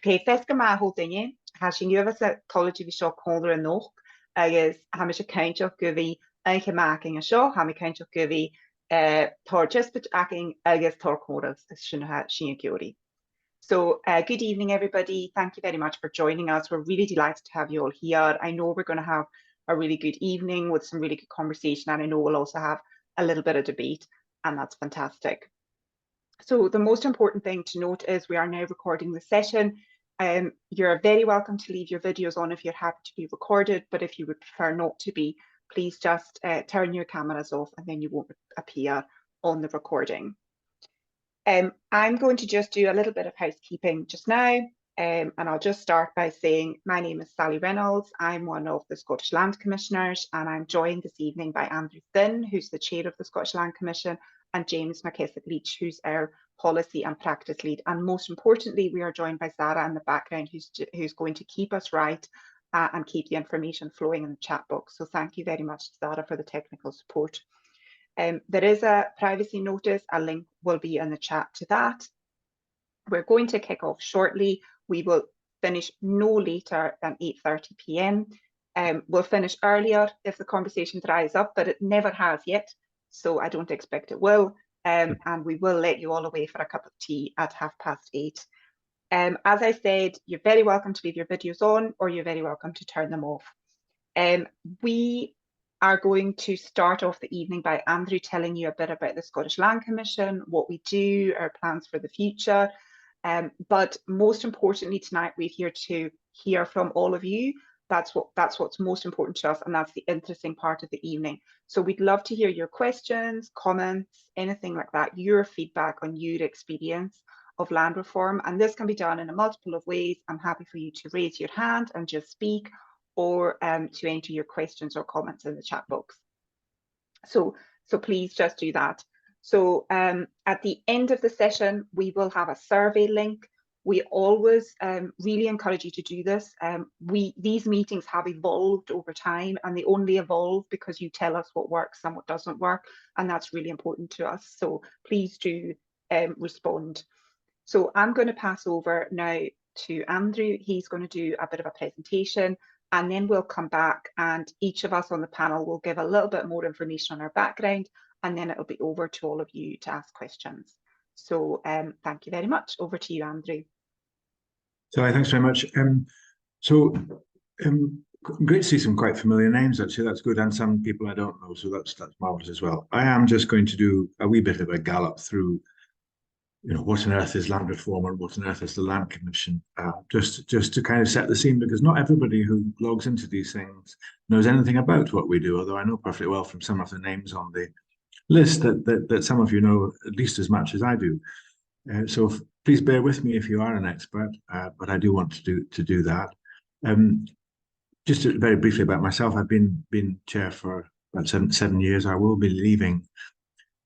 Pe fesca má hódaine, ha sin nuas a college vi seo conir an noch, agus ha me se countach go bhí einchemaking a seo, ha me countach go bhí tar just aking agus tar choras sin Geordie. So good evening, everybody. Thank you very much for joining us. We're really delighted to have you all here. I know we're going to have a really good evening with some really good conversation, and I know we'll also have a little bit of debate, and that's fantastic. So the most important thing to note is we are now recording the session. You're very welcome to leave your videos on if you're happy to be recorded, but if you would prefer not to be, please just turn your cameras off and then you won't appear on the recording. I'm going to just do a little bit of housekeeping just now, and I'll just start by saying my name is Sally Reynolds. I'm one of the Scottish Land Commissioners, and I'm joined this evening by Andrew Finn, who's the chair of the Scottish Land Commission, and James McKessick-Leach, who's our policy and practice lead. And most importantly, we are joined by Sarah in the background, who's going to keep us right and keep the information flowing in the chat box. So thank you very much, Sarah, for the technical support. There is a privacy notice, a link will be in the chat to that. We're going to kick off shortly. We will finish no later than 8:30 p.m. We'll finish earlier if the conversation dries up, but it never has yet, so I don't expect it will. And we will let you all away for a cup of tea at 8:30. As I said, you're very welcome to leave your videos on, or you're very welcome to turn them off. We are going to start off the evening by Andrew telling you a bit about the Scottish Land Commission, what we do, our plans for the future. But most importantly tonight, we're here to hear from all of you. That's what's most important to us, and that's the interesting part of the evening. So we'd love to hear your questions, comments, anything like that, your feedback on your experience of land reform. And this can be done in a multiple of ways. I'm happy for you to raise your hand and just speak, or to enter your questions or comments in the chat box. So please just do that. So at the end of the session, we will have a survey link. We always really encourage you to do this. These meetings have evolved over time, and they only evolve because you tell us what works and what doesn't work, and that's really important to us. So please do respond. So I'm going to pass over now to Andrew. He's going to do a bit of a presentation, and then we'll come back and each of us on the panel will give a little bit more information on our background, and then it'll be over to all of you to ask questions. So thank you very much. Over to you, Andrew. So thanks very much. Great to see some quite familiar names, actually. That's good. And some people I don't know, so that's marvelous as well. I am just going to do a wee bit of a gallop through, what on earth is land reform and what on earth is the Land Commission, just to kind of set the scene, because not everybody who logs into these things knows anything about what we do, although I know perfectly well from some of the names on the list that some of you know at least as much as I do. So please bear with me if you are an expert, but I do want to do that. Just very briefly about myself, I've been chair for about seven years. I will be leaving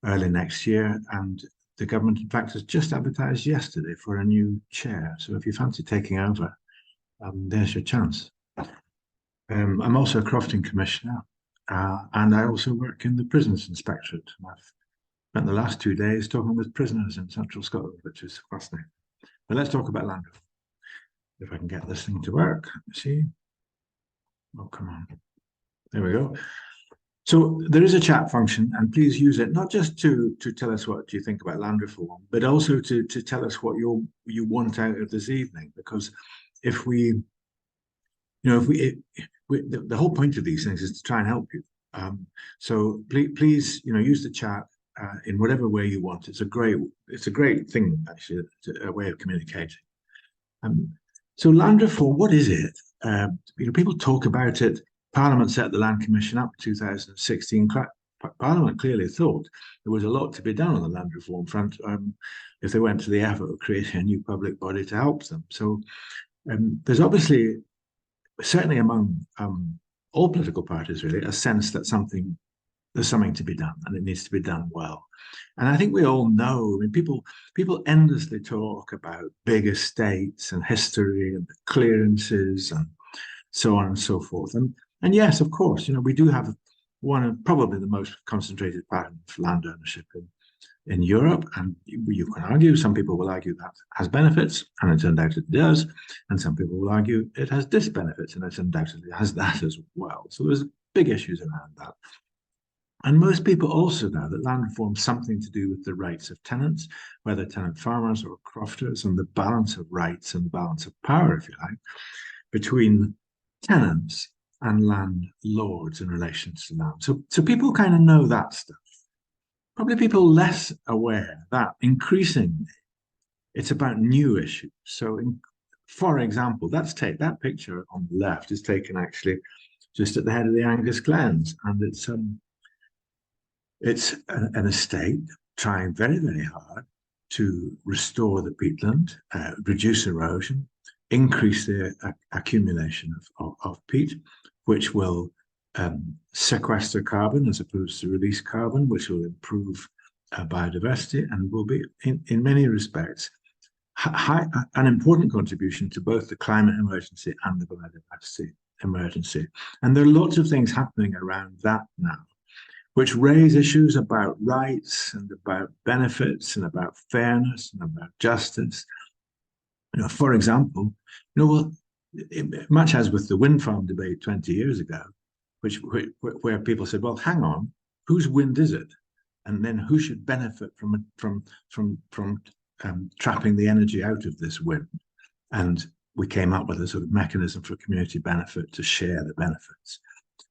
early next year, and the government, in fact, has just advertised yesterday for a new chair. So if you fancy taking over, there's your chance. I'm also a Crofting Commissioner, and I also work in the Prisons Inspectorate. I've spent the last 2 days talking with prisoners in central Scotland, which is fascinating. But let's talk about land reform. If I can get this thing to work, let me see. Oh, come on. There we go. So there is a chat function, and please use it, not just to tell us what you think about land reform, but also to tell us what you want out of this evening. Because if the whole point of these things is to try and help you. So please, use the chat in whatever way you want. It's a great thing, actually, a way of communicating. So land reform, what is it? People talk about it. Parliament set the Land Commission up in 2016. Parliament clearly thought there was a lot to be done on the land reform front if they went to the effort of creating a new public body to help them. So there's obviously, certainly among all political parties really, a sense that there's something to be done, and it needs to be done well. And I think we all know, people endlessly talk about big estates and history and the clearances and so on and so forth. And yes, of course, we do have one of probably the most concentrated patterns of land ownership in Europe, and you can argue, some people will argue that has benefits, and it undoubtedly does, and some people will argue it has disbenefits, and it undoubtedly has that as well. So there's big issues around that. And most people also know that land reform is something to do with the rights of tenants, whether tenant farmers or crofters, and the balance of rights and balance of power, if you like, between tenants and landlords in relation to land. So people kind of know that stuff. Probably people less aware that increasingly it's about new issues. So, for example, let's take that picture on the left is taken actually just at the head of the Angus Glens, and it's an estate trying very, very hard to restore the peatland, reduce erosion, increase the accumulation of peat, which will sequester carbon as opposed to release carbon, which will improve biodiversity and will be, in many respects, an important contribution to both the climate emergency and the biodiversity emergency. And there are lots of things happening around that now, which raise issues about rights and about benefits and about fairness and about justice. For example, much as with the wind farm debate 20 years ago, where people said, well, hang on, whose wind is it? And then who should benefit from trapping the energy out of this wind? And we came up with a sort of mechanism for community benefit to share the benefits.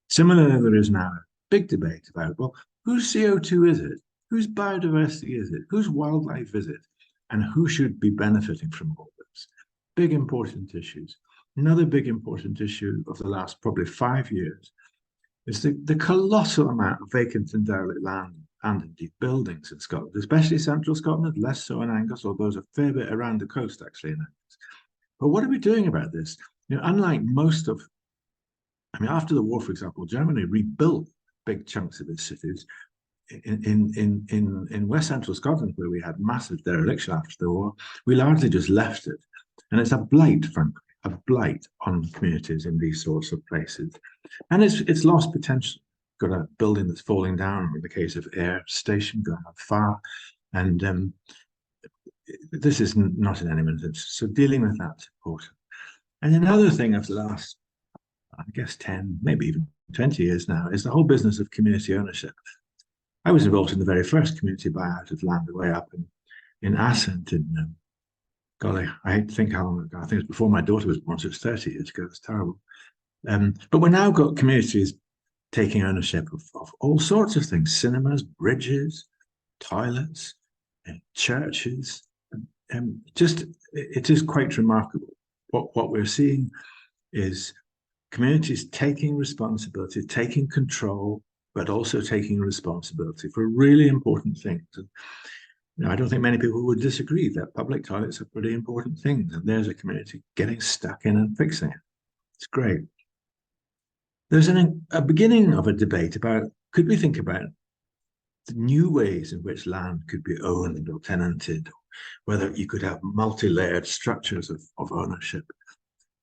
Similarly, there is now a big debate about, well, whose CO2 is it? Whose biodiversity is it? Whose wildlife is it? And who should be benefiting from all this? Big, important issues. Another big, important issue of the last probably 5 years is the colossal amount of vacant and derelict land and indeed buildings in Scotland, especially central Scotland, less so in Angus, although there's a fair bit around the coast actually in Angus. But what are we doing about this? Unlike most of, after the war, for example, Germany rebuilt big chunks of its cities. In West Central Scotland, where we had massive dereliction after the war, we largely just left it. And it's a blight, frankly, a blight on communities in these sorts of places. And it's lost potential. Got a building that's falling down, in the case of Ayr Station, going on fire. And this is not in anyone's interest. So dealing with that's important. And another thing of the last, I guess, 10, maybe even 20 years now, is the whole business of community ownership. I was involved in the very first community buyout of land way up in Ascent golly, I hate to think how long ago. I think it was before my daughter was born, so it's 30 years ago. It's terrible. But we've now got communities taking ownership of all sorts of things: cinemas, bridges, toilets, churches. It is quite remarkable. What we're seeing is communities taking responsibility, taking control, but also taking responsibility for really important things. And I don't think many people would disagree that public toilets are pretty important things, and there's a community getting stuck in and fixing it. It's great. There's a beginning of a debate about, could we think about the new ways in which land could be owned or tenanted, whether you could have multi-layered structures of ownership.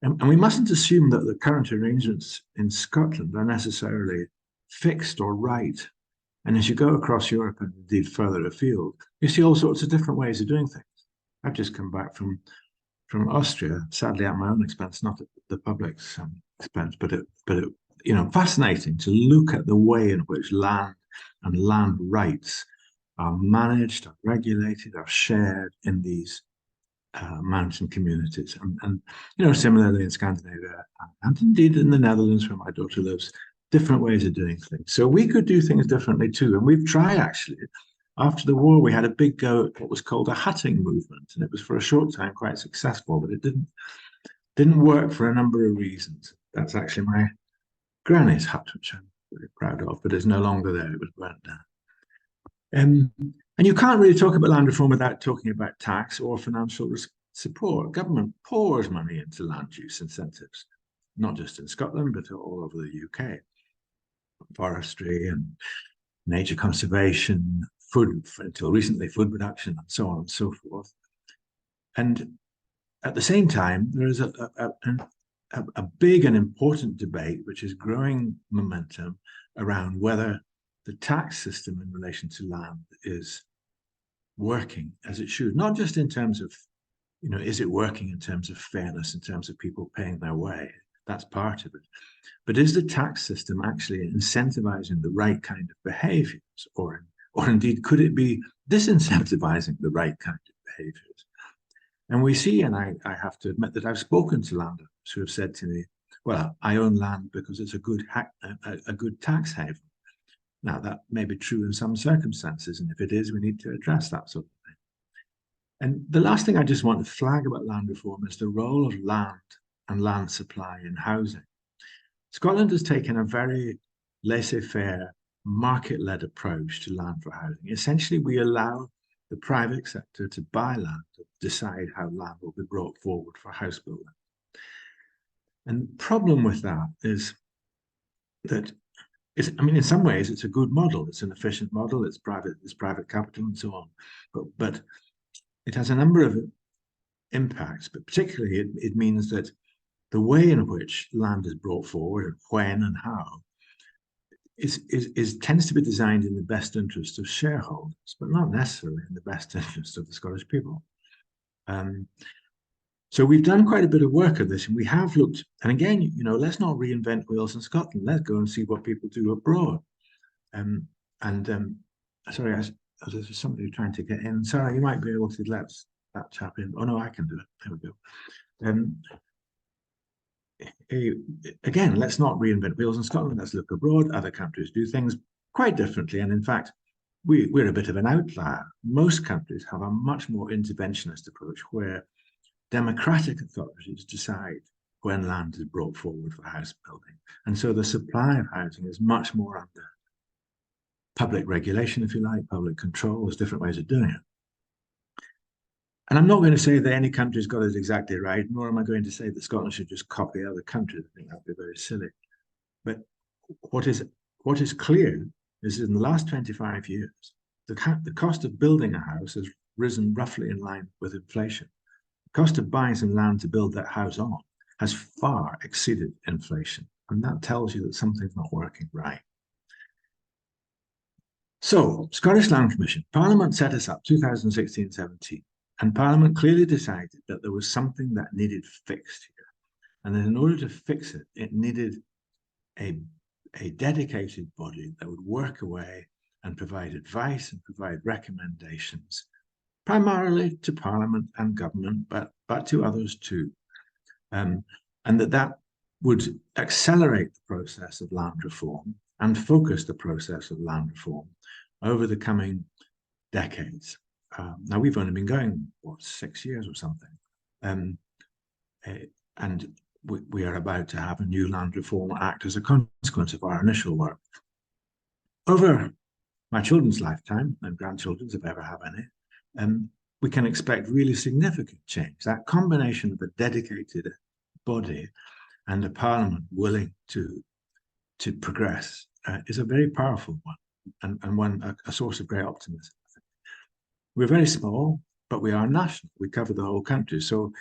And we mustn't assume that the current arrangements in Scotland are necessarily fixed or right. And as you go across Europe and indeed further afield, you see all sorts of different ways of doing things. I've just come back from Austria, sadly at my own expense, not at the public's expense, but fascinating to look at the way in which land and land rights are managed, are regulated, are shared in these mountain communities. And similarly in Scandinavia and indeed in the Netherlands, where my daughter lives, different ways of doing things. So we could do things differently too. And we've tried, actually. After the war, we had a big go at what was called a hutting movement. And it was for a short time quite successful, but it didn't work for a number of reasons. That's actually my granny's hut, which I'm very proud of, but it's no longer there. It was burnt down. And you can't really talk about land reform without talking about tax or financial support. Government pours money into land use incentives, not just in Scotland, but all over the UK. Forestry and nature conservation, food, until recently, food production, and so on and so forth. And at the same time, there is a big and important debate, which is growing momentum around whether the tax system in relation to land is working as it should, not just in terms of, is it working in terms of fairness, in terms of people paying their way? That's part of it. But is the tax system actually incentivizing the right kind of behaviors, or indeed could it be disincentivizing the right kind of behaviors? And we see, and I have to admit that I've spoken to landowners who have said to me, well, I own land because it's a good tax haven. Now, that may be true in some circumstances, and if it is, we need to address that sort of thing. And the last thing I just want to flag about land reform is the role of land and land supply in housing. Scotland has taken a very laissez-faire, market-led approach to land for housing. Essentially, we allow the private sector to buy land, to decide how land will be brought forward for house building. And the problem with that is that, in some ways, it's a good model. It's an efficient model. It's private capital and so on. But it has a number of impacts. But particularly, it means that the way in which land is brought forward, and when and how, tends to be designed in the best interest of shareholders, but not necessarily in the best interest of the Scottish people. So we've done quite a bit of work on this, and we have looked, and again, let's not reinvent wheels in Scotland. Let's go and see what people do abroad. Sorry, there's somebody trying to get in. Sarah, you might be able to let that chap in. Oh no, I can do it. There we go. Again, let's not reinvent wheels in Scotland. Let's look abroad. Other countries do things quite differently, and in fact, we're a bit of an outlier. Most countries have a much more interventionist approach, where democratic authorities decide when land is brought forward for house building. And so the supply of housing is much more under public regulation, if you like, public control. There's different ways of doing it. And I'm not going to say that any country's got it exactly right, nor am I going to say that Scotland should just copy other countries. I think that'd be very silly. But what is clear is that in the last 25 years, the cost of building a house has risen roughly in line with inflation. Cost of buying some land to build that house on has far exceeded inflation. And that tells you that something's not working right. So, Scottish Land Commission, Parliament set us up 2016-17, and Parliament clearly decided that there was something that needed fixed here. And that in order to fix it, it needed a dedicated body that would work away and provide advice and provide recommendations, primarily to Parliament and government, but to others too. And that would accelerate the process of land reform and focus the process of land reform over the coming decades. Now, we've only been going, 6 years or something. And we are about to have a new Land Reform Act as a consequence of our initial work. Over my children's lifetime, and grandchildren's, if I ever have any, we can expect really significant change. That combination of a dedicated body and a Parliament willing to progress is a very powerful one, and a source of great optimism. We're very small, but we are national. We cover the whole country. So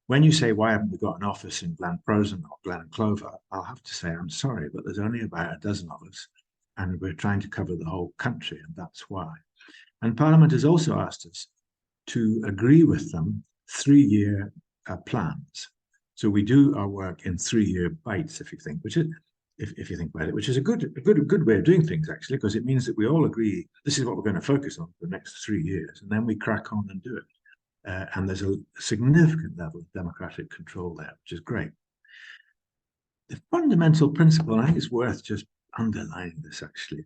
when you say, why haven't we got an office in Glenprosen or Glenclover, I'll have to say, I'm sorry, but there's only about a dozen of us, and we're trying to cover the whole country, and that's why. And Parliament has also asked us to agree with them 3-year plans. So we do our work in 3-year bites, if you think, which is, if you think about it, which is a good way of doing things, actually, because it means that we all agree this is what we're going to focus on for the next 3 years, and then we crack on and do it. And there's a significant level of democratic control there, which is great. The fundamental principle, and I think it's worth just underlining this actually,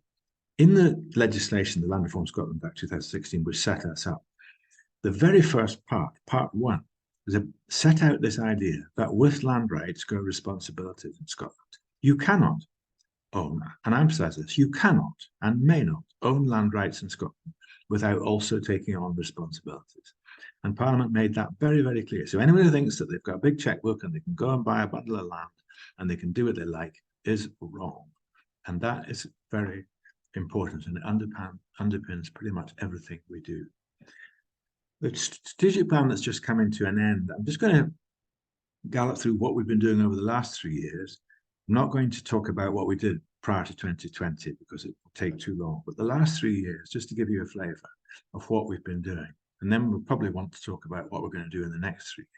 in the legislation, the Land Reform Scotland Act 2016, which set us up, the very first part 1, set out this idea that with land rights go responsibilities in Scotland. You cannot own, and I emphasize this, you cannot and may not own land rights in Scotland without also taking on responsibilities. And Parliament made that very, very clear. So anyone who thinks that they've got a big checkbook and they can go and buy a bundle of land and they can do what they like is wrong. And that is very important, and it underpins pretty much everything we do. The strategic plan that's just coming to an end, I'm just going to gallop through what we've been doing over the last 3 years. I'm not going to talk about what we did prior to 2020 because it will take too long. But the last 3 years, just to give you a flavour, of what we've been doing. And then we'll probably want to talk about what we're going to do in the next 3 years.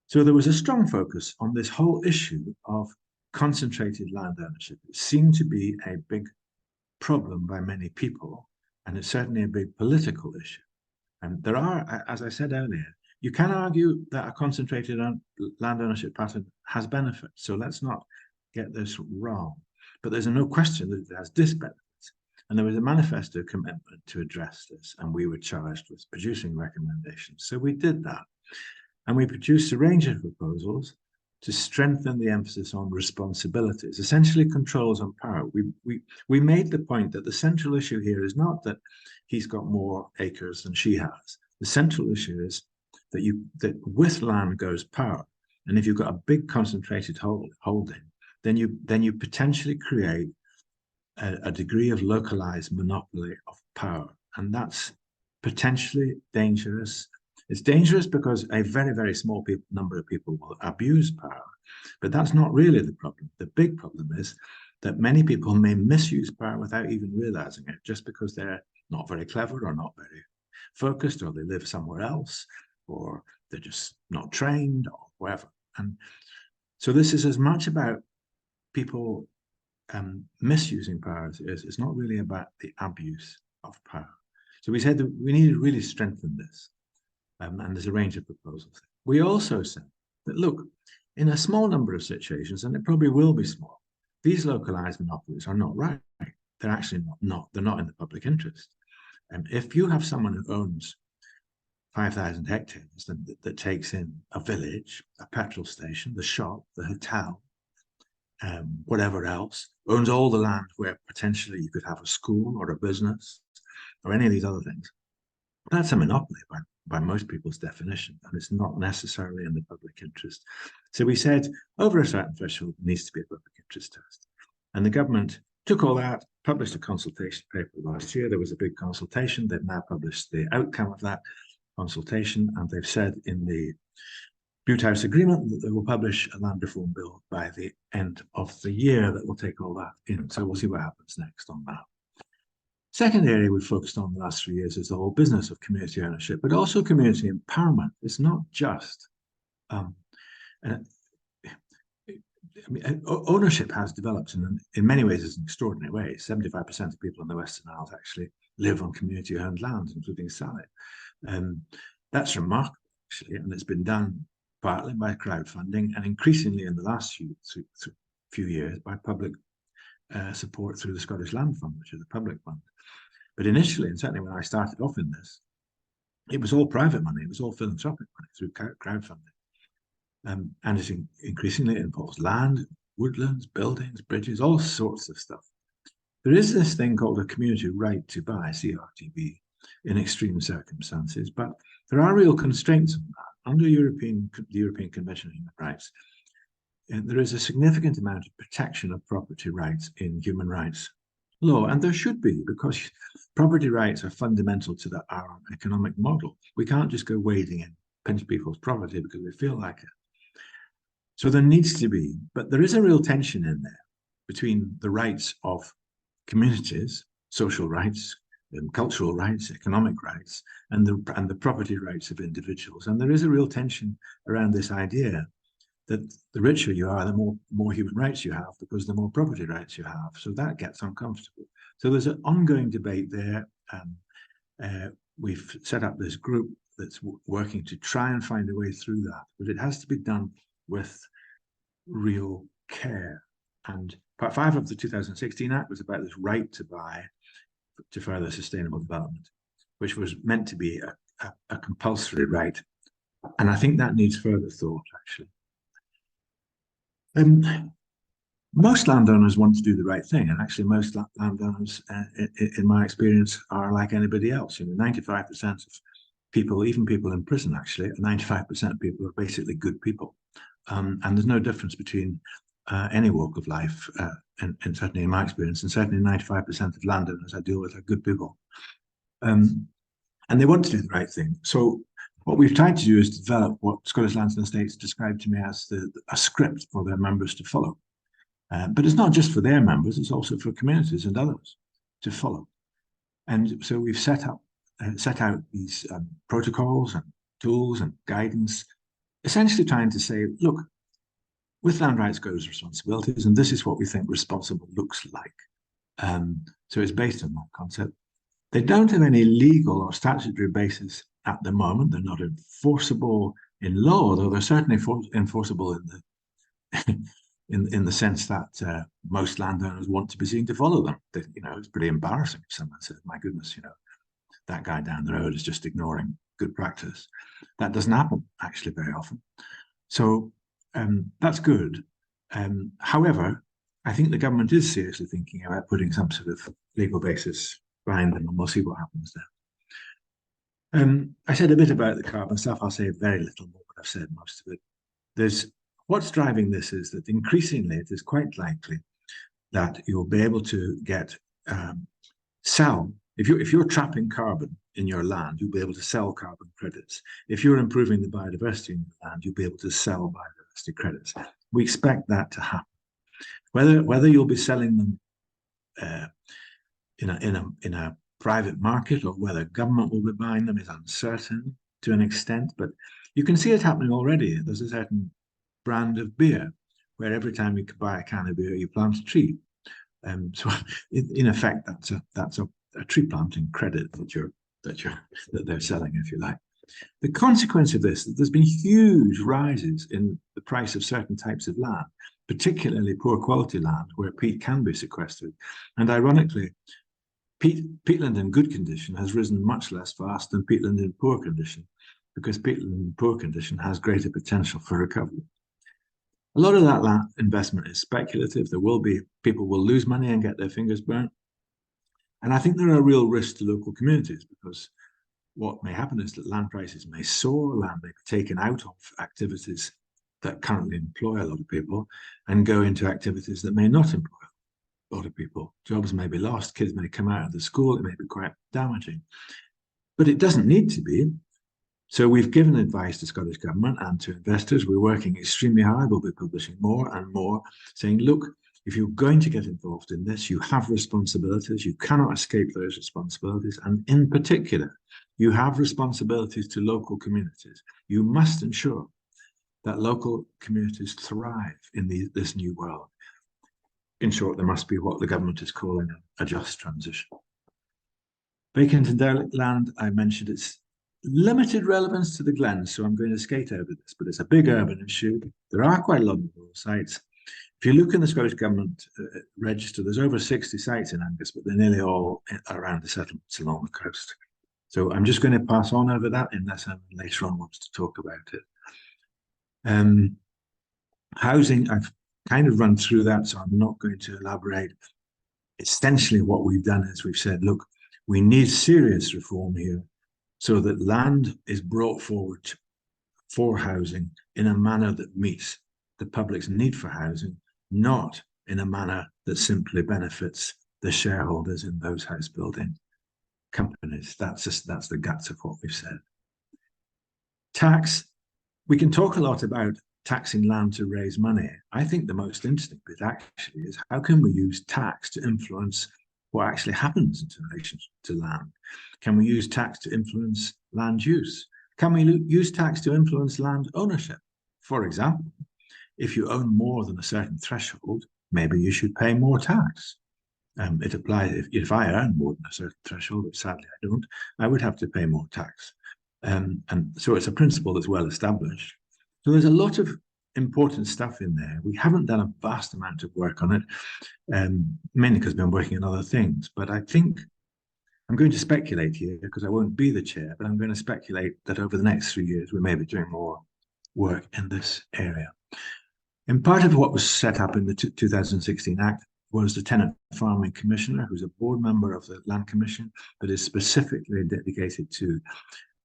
So there was a strong focus on this whole issue of concentrated land ownership. It seemed to be a big problem by many people, and it's certainly a big political issue. And there are, as I said earlier, you can argue that a concentrated land ownership pattern has benefits. So let's not get this wrong. But there's no question that it has disbenefits. And there was a manifesto commitment to address this, and we were charged with producing recommendations. So we did that. And we produced a range of proposals to strengthen the emphasis on responsibilities, essentially controls on power. We made the point that the central issue here is not that he's got more acres than she has. The central issue is that with land goes power. And if you've got a big concentrated holding, then you potentially create a degree of localized monopoly of power. And that's potentially dangerous. It's dangerous because a very, very small number of people will abuse power, but that's not really the problem. The big problem is that many people may misuse power without even realizing it, just because they're not very clever or not very focused, or they live somewhere else, or they're just not trained or whatever. And so this is as much about people misusing power as it is. It's not really about the abuse of power. So we said that we need to really strengthen this. And there's a range of proposals. We also said that, look, in a small number of situations, and it probably will be small, these localized monopolies are not right. They're actually they're not in the public interest. And if you have someone who owns 5,000 hectares that takes in a village, a petrol station, the shop, the hotel, whatever else, owns all the land where potentially you could have a school or a business or any of these other things, that's a monopoly by most people's definition, and it's not necessarily in the public interest. So we said over a certain threshold there needs to be a public interest test. And the government took all that, published a consultation paper last year. There was a big consultation. They've now published the outcome of that consultation, and they've said in the Butte House Agreement that they will publish a land reform bill by the end of the year that will take all that in. So we'll see what happens next on that. Second area we've focused on the last 3 years is the whole business of community ownership, but also community empowerment. It's not just ownership has developed in many ways in an extraordinary way. 75% of people in the Western Isles actually live on community-owned land, including Sally. That's remarkable, actually, and it's been done partly by crowdfunding and increasingly in the last few years by public support through the Scottish Land Fund, which is a public fund. But initially, and certainly when I started off in this, it was all private money. It was all philanthropic money through crowdfunding. And it increasingly involves land, woodlands, buildings, bridges, all sorts of stuff. There is this thing called a community right to buy, CRTB, in extreme circumstances, but there are real constraints on that. Under the European Convention on Human Rights, there is a significant amount of protection of property rights in human rights law, and there should be, because property rights are fundamental to our economic model. We can't just go wading in, pinch people's property because we feel like it. So there needs to be, but there is a real tension in there between the rights of communities, social rights, cultural rights, economic rights, and the property rights of individuals. And there is a real tension around this idea that the richer you are, the more human rights you have, because the more property rights you have. So that gets uncomfortable. So there's an ongoing debate there. We've set up this group that's working to try and find a way through that, but it has to be done with real care. And Part 5 of the 2016 Act was about this right to buy to further sustainable development, which was meant to be a compulsory right. And I think that needs further thought, actually. Most landowners want to do the right thing, and actually most landowners, in my experience, are like anybody else. 95% of people, even people in prison, actually, 95% of people are basically good people. And there's no difference between any walk of life, and certainly in my experience, and certainly 95% of landowners I deal with are good people. And they want to do the right thing. So what we've tried to do is develop what Scottish Lands and Estates described to me as a script for their members to follow. But it's not just for their members, it's also for communities and others to follow. And so we've set out these protocols and tools and guidance, essentially trying to say, look, with land rights goes responsibilities, and this is what we think responsible looks like. So it's based on that concept. They don't have any legal or statutory basis at the moment. They're not enforceable in law, though they're certainly enforceable in the sense that most landowners want to be seen to follow them. It's pretty embarrassing if someone says, "My goodness, that guy down the road is just ignoring good practice." That doesn't happen actually very often. So that's good. However, I think the government is seriously thinking about putting some sort of legal basis behind them, and we'll see what happens there. I said a bit about the carbon stuff. I'll say very little more, but I've said most of it. What's driving this is that increasingly it is quite likely that you'll be able to sell. If you're trapping carbon in your land, you'll be able to sell carbon credits. If you're improving the biodiversity in your land, you'll be able to sell biodiversity credits. We expect that to happen. Whether you'll be selling them in a private market or whether government will be buying them is uncertain to an extent, but you can see it happening already. There's a certain brand of beer where every time you buy a can of beer, you plant a tree. So in effect, that's a tree planting credit that they're selling, if you like. The consequence of this, there's been huge rises in the price of certain types of land, particularly poor quality land where peat can be sequestered. And ironically, peatland in good condition has risen much less fast than peatland in poor condition, because peatland in poor condition has greater potential for recovery. A lot of that land investment is speculative. People will lose money and get their fingers burnt. And I think there are real risks to local communities, because what may happen is that land prices may soar, land may be taken out of activities that currently employ a lot of people and go into activities that may not employ a lot of people. Jobs may be lost, kids may come out of the school, it may be quite damaging. But it doesn't need to be. So we've given advice to Scottish Government and to investors. We're working extremely hard. We'll be publishing more and more, saying, look, if you're going to get involved in this, you have responsibilities. You cannot escape those responsibilities. And in particular, you have responsibilities to local communities. You must ensure that local communities thrive in this new world. In short, there must be what the government is calling a just transition. Vacant and derelict land, I mentioned its limited relevance to the Glens, so I'm going to skate over this, but it's a big urban issue. There are quite a lot of rural sites. If you look in the Scottish Government register, there's over 60 sites in Angus, but they're nearly all around the settlements along the coast. So I'm just going to pass on over that unless someone later on wants to talk about it. Housing, I've kind of run through that, so I'm not going to elaborate. Essentially, what we've done is we've said, look, we need serious reform here so that land is brought forward for housing in a manner that meets the public's need for housing, not in a manner that simply benefits the shareholders in those house building companies. That's the guts of what we've said. Tax, we can talk a lot about taxing land to raise money. I think the most interesting bit actually is how can we use tax to influence what actually happens in relation to land? Can we use tax to influence land use? Can we use tax to influence land ownership? For example, if you own more than a certain threshold, maybe you should pay more tax. It applies if I earn more than a certain threshold, but sadly I don't, I would have to pay more tax. And so it's a principle that's well established. So there's a lot of important stuff in there. We haven't done a vast amount of work on it, mainly because I've been working on other things. But I think I'm going to speculate here because I won't be the chair, but I'm going to speculate that over the next 3 years, we may be doing more work in this area. And part of what was set up in the 2016 Act was the Tenant Farming Commissioner, who's a board member of the Land Commission, that is specifically dedicated to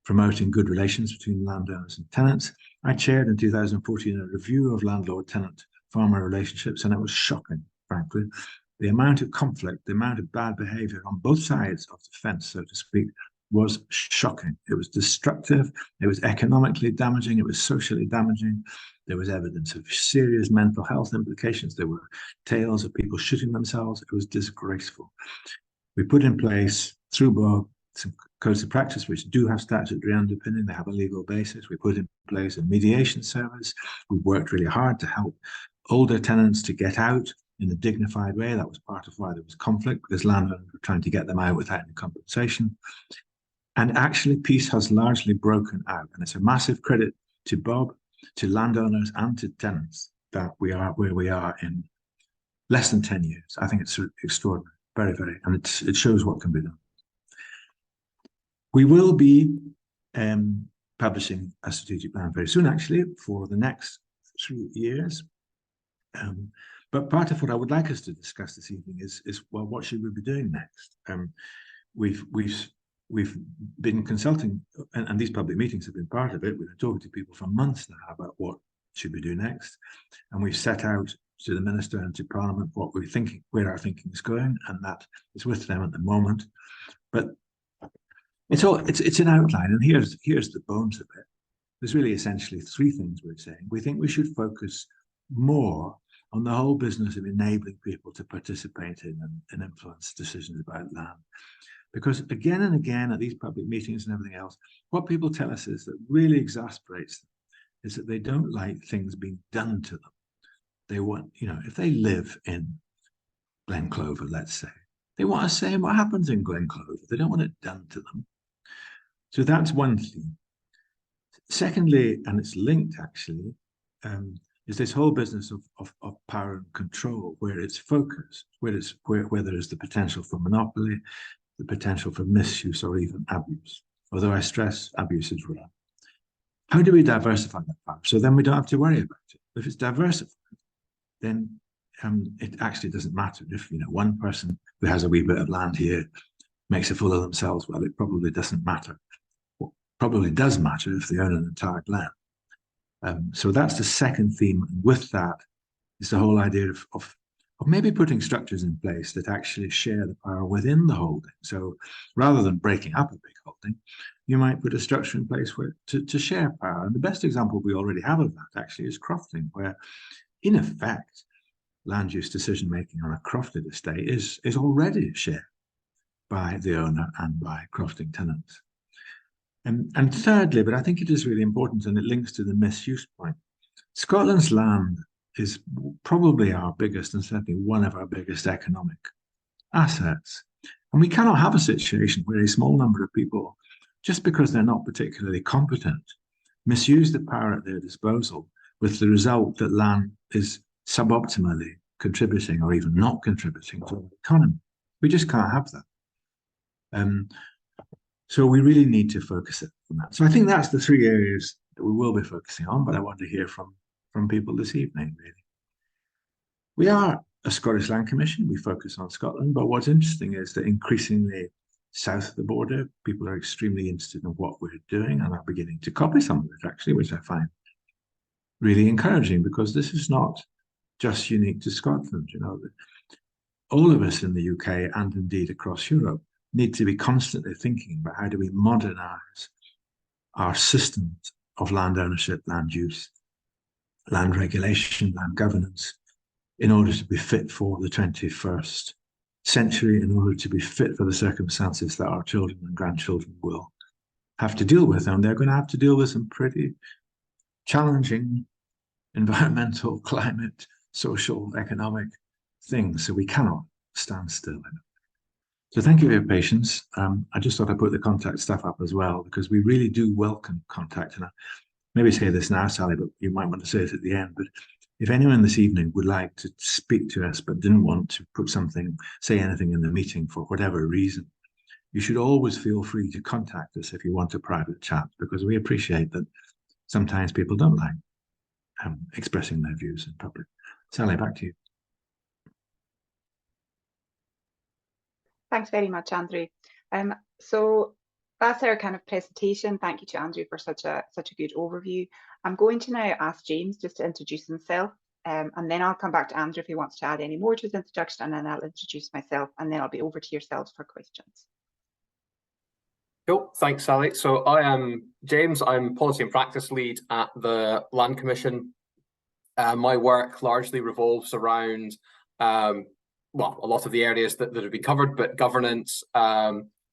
promoting good relations between landowners and tenants. I chaired in 2014 a review of landlord-tenant-farmer relationships, and it was shocking, frankly. The amount of conflict, the amount of bad behavior on both sides of the fence, so to speak, was shocking. It was destructive, it was economically damaging, it was socially damaging. There was evidence of serious mental health implications. There were tales of people shooting themselves. It was disgraceful. We put in place through Bob some codes of practice which do have statutory underpinning. They have a legal basis. We put in place a mediation service. We've worked really hard to help older tenants to get out in a dignified way. That was part of why there was conflict, because landowners were trying to get them out without any compensation. And actually, peace has largely broken out. And it's a massive credit to Bob, to landowners, and to tenants that we are where we are in less than 10 years. I think it's extraordinary, very, very, and it shows what can be done. We will be publishing a strategic plan very soon, actually, for the next 3 years. But part of what I would like us to discuss this evening is well, what should we be doing next? We've been consulting, and these public meetings have been part of it. We've been talking to people for months now about what should we do next, and we've set out to the Minister and to Parliament what we're thinking, where our thinking is going, and that is with them at the moment. But it's an outline, and here's the bones of it. There's really essentially 3 things we're saying. We think we should focus more on the whole business of enabling people to participate in and influence decisions about land. Because again and again at these public meetings and everything else, what people tell us is that really exasperates them is that they don't like things being done to them. They want, if they live in Glen Clover, let's say, they want to say what happens in Glen Clover. They don't want it done to them. So that's one theme. Secondly, and it's linked actually, is this whole business of power and control, where it's focused, where there is the potential for monopoly, the potential for misuse or even abuse. Although I stress abuse is rare. How do we diversify that power? So then we don't have to worry about it. If it's diversified, then it actually doesn't matter if one person who has a wee bit of land here makes a fool of themselves. Well, it probably doesn't matter. What probably does matter if they own an entire land. So that's the second theme. And with that is the whole idea of maybe putting structures in place that actually share the power within the holding. So rather than breaking up a big holding, you might put a structure in place where to share power. And the best example we already have of that actually is crofting, where in effect, land use decision making on a crofted estate is already shared by the owner and by crofting tenants. And thirdly, but I think it is really important, and it links to the misuse point, Scotland's land is probably our biggest and certainly one of our biggest economic assets. And we cannot have a situation where a small number of people, just because they're not particularly competent, misuse the power at their disposal, with the result that land is suboptimally contributing or even not contributing to the economy. We just can't have that. So we really need to focus on that. So I think that's the 3 areas that we will be focusing on, but I want to hear from people this evening, really. We are a Scottish Land Commission. We focus on Scotland, but what's interesting is that increasingly south of the border, people are extremely interested in what we're doing and are beginning to copy some of it, actually, which I find really encouraging, because this is not just unique to Scotland. All of us in the UK and indeed across Europe need to be constantly thinking about how do we modernize our systems of land ownership, land use, land regulation, land governance, in order to be fit for the 21st century, in order to be fit for the circumstances that our children and grandchildren will have to deal with. And they're going to have to deal with some pretty challenging environmental, climate, social, economic things. So we cannot stand still. So thank you for your patience. I just thought I'd put the contact stuff up as well, because we really do welcome contact. And I maybe say this now, Sally, but you might want to say it at the end. But if anyone this evening would like to speak to us but didn't want to say anything in the meeting for whatever reason, you should always feel free to contact us if you want a private chat, because we appreciate that sometimes people don't like expressing their views in public. Sally, back to you. Thanks very much, Andrew. So that's our kind of presentation. Thank you to Andrew for such a good overview. I'm going to now ask James just to introduce himself, and then I'll come back to Andrew if he wants to add any more to his introduction, and then I'll introduce myself, and then I'll be over to yourselves for questions. Cool, thanks, Sally. So I am James. I'm Policy and Practice Lead at the Land Commission. My work largely revolves around, well, a lot of the areas that have been covered, but governance,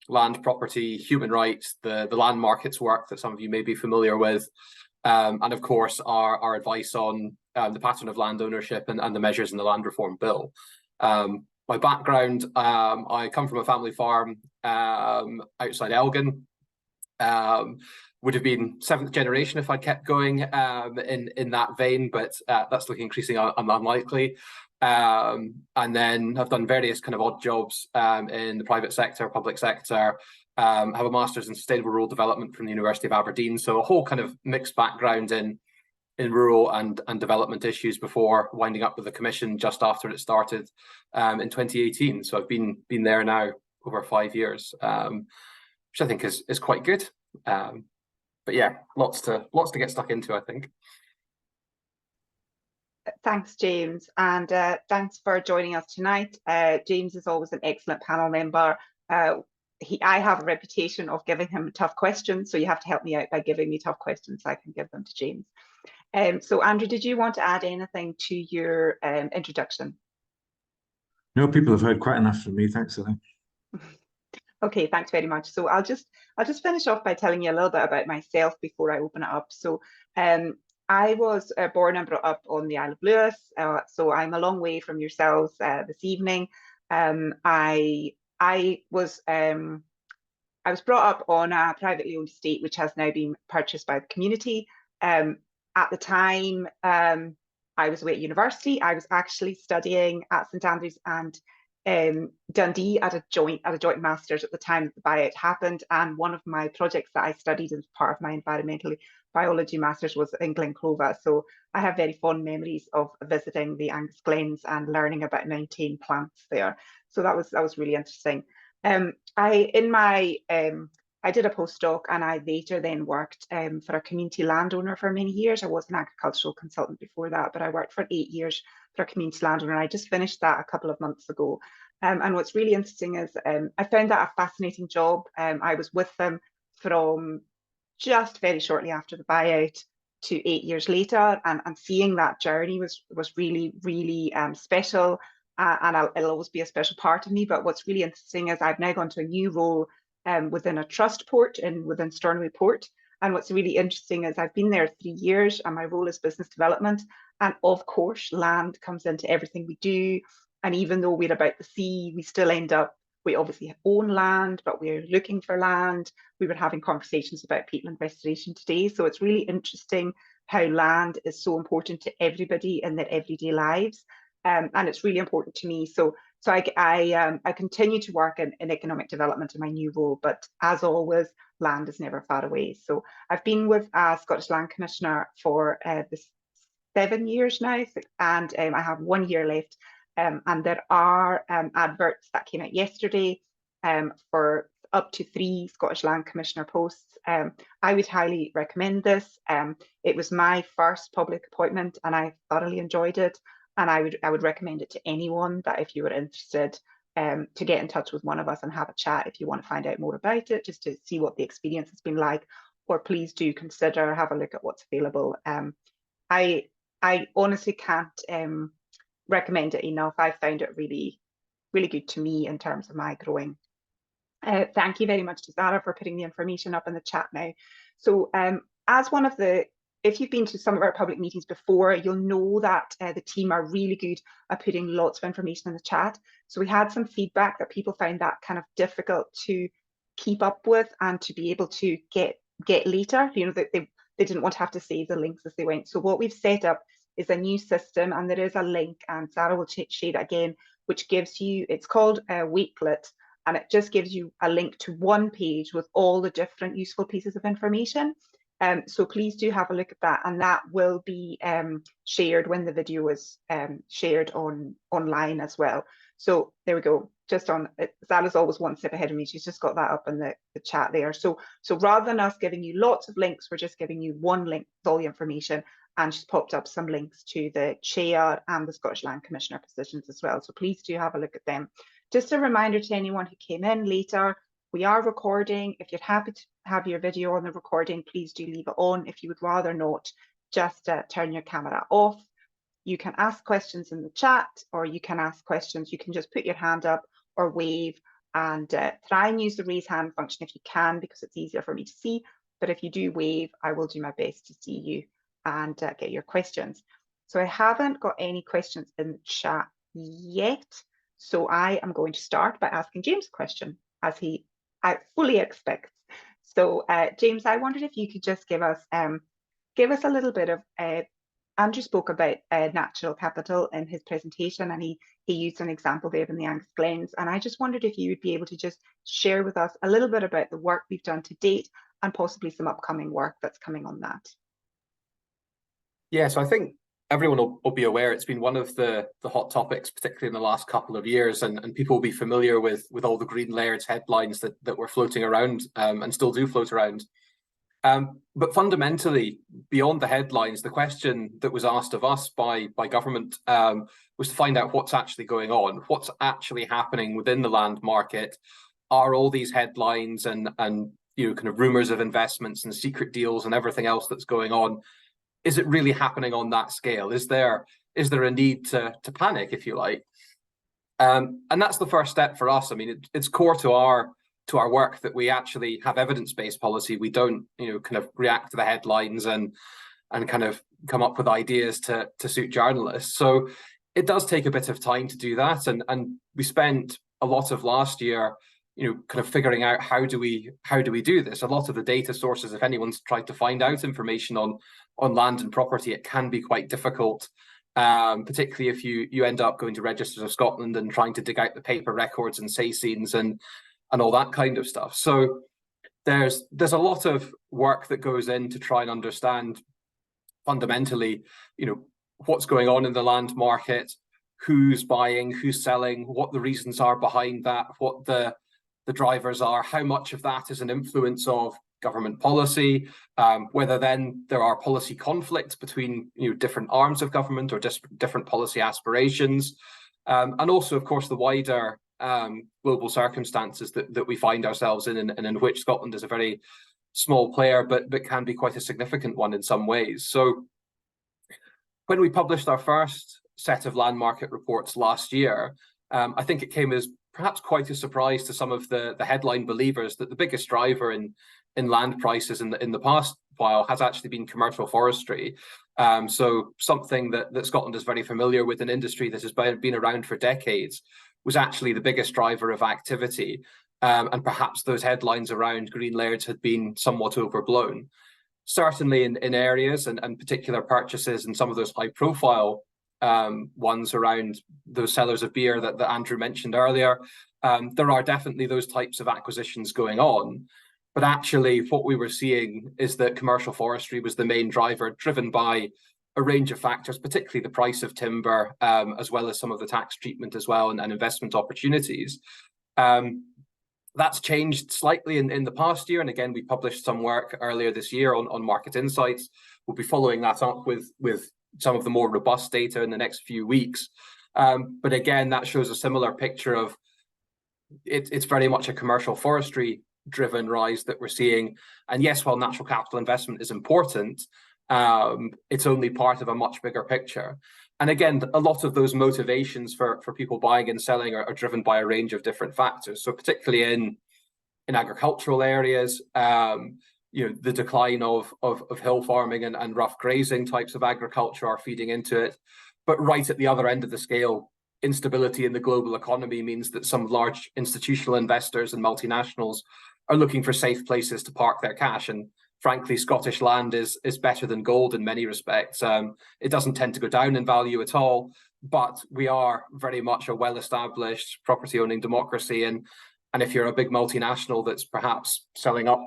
land property, human rights, the land markets work that some of you may be familiar with, and of course our advice on the pattern of land ownership and the measures in the Land Reform Bill. My background, I come from a family farm outside Elgin. Would have been 7th generation if I kept going in that vein, but that's looking increasingly unlikely. And then I've done various kind of odd jobs in the private sector, public sector. Have a master's in sustainable rural development from the University of Aberdeen, so a whole kind of mixed background in rural and development issues before winding up with the commission just after it started in 2018. So I've been there now over 5 years, which I think is quite good. But yeah, lots to get stuck into, I think. Thanks, James, and thanks for joining us tonight. James is always an excellent panel member. I have a reputation of giving him tough questions, so you have to help me out by giving me tough questions so I can give them to James. So Andrew, did you want to add anything to your introduction? No, people have heard quite enough from me. Thanks, Ellie. Okay, thanks very much. So I'll just finish off by telling you a little bit about myself before I open it up. So I was born and brought up on the Isle of Lewis, so I'm a long way from yourselves this evening. I was brought up on a privately owned estate which has now been purchased by the community. At the time, I was away at university. I was actually studying at St Andrews and Dundee at a joint master's at the time that the buyout happened. And one of my projects that I studied as part of my environmental biology master's was in Glenclova. So I have very fond memories of visiting the Angus Glens and learning about mountain plants there. So that was really interesting. I did a postdoc and I later then worked for a community landowner for many years. I was an agricultural consultant before that, but I worked for 8 years for a community landowner. And I just finished that a couple of months ago. And what's really interesting is I found that a fascinating job. I was with them from just very shortly after the buyout to 8 years later, and seeing that journey was really, really special. And it'll always be a special part of me. But what's really interesting is I've now gone to a new role within a trust port and within Stornoway Port. And what's really interesting is I've been there 3 years and my role is business development. And of course, land comes into everything we do. And even though we're about the sea, we still end up, we obviously own land, but we're looking for land. We were having conversations about peatland restoration today. So it's really interesting how land is so important to everybody in their everyday lives. And it's really important to me. So I continue to work in economic development in my new role, but as always, land is never far away. So I've been with Scottish Land Commissioner for 7 years now, and I have 1 year left. And there are adverts that came out yesterday for up to 3 Scottish Land Commissioner posts. I would highly recommend this. It was my first public appointment and I thoroughly enjoyed it. And I would recommend it to anyone that if you were interested to get in touch with one of us and have a chat if you want to find out more about it, just to see what the experience has been like, or please do consider, have a look at what's available. I honestly can't recommend it enough. I found it really, really good to me in terms of my growing. Thank you very much to Zara for putting the information up in the chat now. So as one of the, if you've been to some of our public meetings before, you'll know that the team are really good at putting lots of information in the chat. So we had some feedback that people found that kind of difficult to keep up with and to be able to get later, you know, that they didn't want to have to save the links as they went. So what we've set up is a new system, and there is a link, and Sarah will share that again, which gives you, it's called Wakelet, and it just gives you a link to one page with all the different useful pieces of information. So please do have a look at that, and that will be shared when the video is shared online as well. So there we go. Just on, Zala's always one step ahead of me. She's just got that up in the chat there. So rather than us giving you lots of links, we're just giving you one link with all the information, and she's popped up some links to the chair and the Scottish Land Commissioner positions as well. So please do have a look at them. Just a reminder to anyone who came in later, we are recording. If you're happy to have your video on the recording, please do leave it on. If you would rather not, just turn your camera off. You can ask questions in the chat, or you can ask questions. You can just put your hand up or wave, and try and use the raise hand function if you can, because it's easier for me to see. But if you do wave, I will do my best to see you and get your questions. So I haven't got any questions in the chat yet. So I am going to start by asking James a question, as I fully expects. So James, I wondered if you could just give us a little bit of, Andrew spoke about natural capital in his presentation, and he used an example there in the Angus Glens. And I just wondered if you would be able to just share with us a little bit about the work we've done to date and possibly some upcoming work that's coming on that. Yeah, so I think everyone will be aware it's been one of the hot topics, particularly in the last couple of years, and people will be familiar with all the green layers headlines that were floating around and still do float around. But fundamentally, beyond the headlines, the question that was asked of us by government was to find out what's actually going on, what's actually happening within the land market. Are all these headlines and kind of rumors of investments and secret deals and everything else that's going on, is it really happening on that scale? Is there a need to panic, if you like? And that's the first step for us. I mean, it's core to our work that we actually have evidence-based policy. We don't, kind of react to the headlines and kind of come up with ideas to suit journalists. So it does take a bit of time to do that. And we spent a lot of last year, kind of figuring out how do we do this. A lot of the data sources, if anyone's tried to find out information on land and property, it can be quite difficult. Particularly if you end up going to Registers of Scotland and trying to dig out the paper records and say scenes and all that kind of stuff. So there's a lot of work that goes in to try and understand fundamentally, what's going on in the land market, who's buying, who's selling, what the reasons are behind that, what the drivers are, how much of that is an influence of government policy, whether then there are policy conflicts between different arms of government or different policy aspirations, and also, of course, the wider global circumstances that we find ourselves in, and in which Scotland is a very small player, but can be quite a significant one in some ways. So when we published our first set of land market reports last year, I think it came as perhaps quite a surprise to some of the headline believers that the biggest driver in land prices in the past while has actually been commercial forestry. So something that Scotland is very familiar with, an industry that has been around for decades, was actually the biggest driver of activity. And perhaps those headlines around green layers had been somewhat overblown. Certainly in areas and particular purchases and some of those high profile ones around those sellers of beer that Andrew mentioned earlier, there are definitely those types of acquisitions going on. But actually what we were seeing is that commercial forestry was the main driver, driven by a range of factors, particularly the price of timber, as well as some of the tax treatment as well, and investment opportunities. That's changed slightly in the past year. And again, we published some work earlier this year on market insights. We'll be following that up with some of the more robust data in the next few weeks. But again, that shows a similar picture of it's very much a commercial forestry driven rise that we're seeing. And yes, while natural capital investment is important, it's only part of a much bigger picture. And again, a lot of those motivations for people buying and selling are driven by a range of different factors. So particularly in agricultural areas, the decline of hill farming and rough grazing types of agriculture are feeding into it. But right at the other end of the scale, instability in the global economy means that some large institutional investors and multinationals are looking for safe places to park their cash. And frankly, Scottish land is better than gold in many respects. It doesn't tend to go down in value at all, but we are very much a well-established property-owning democracy. And if you're a big multinational that's perhaps selling up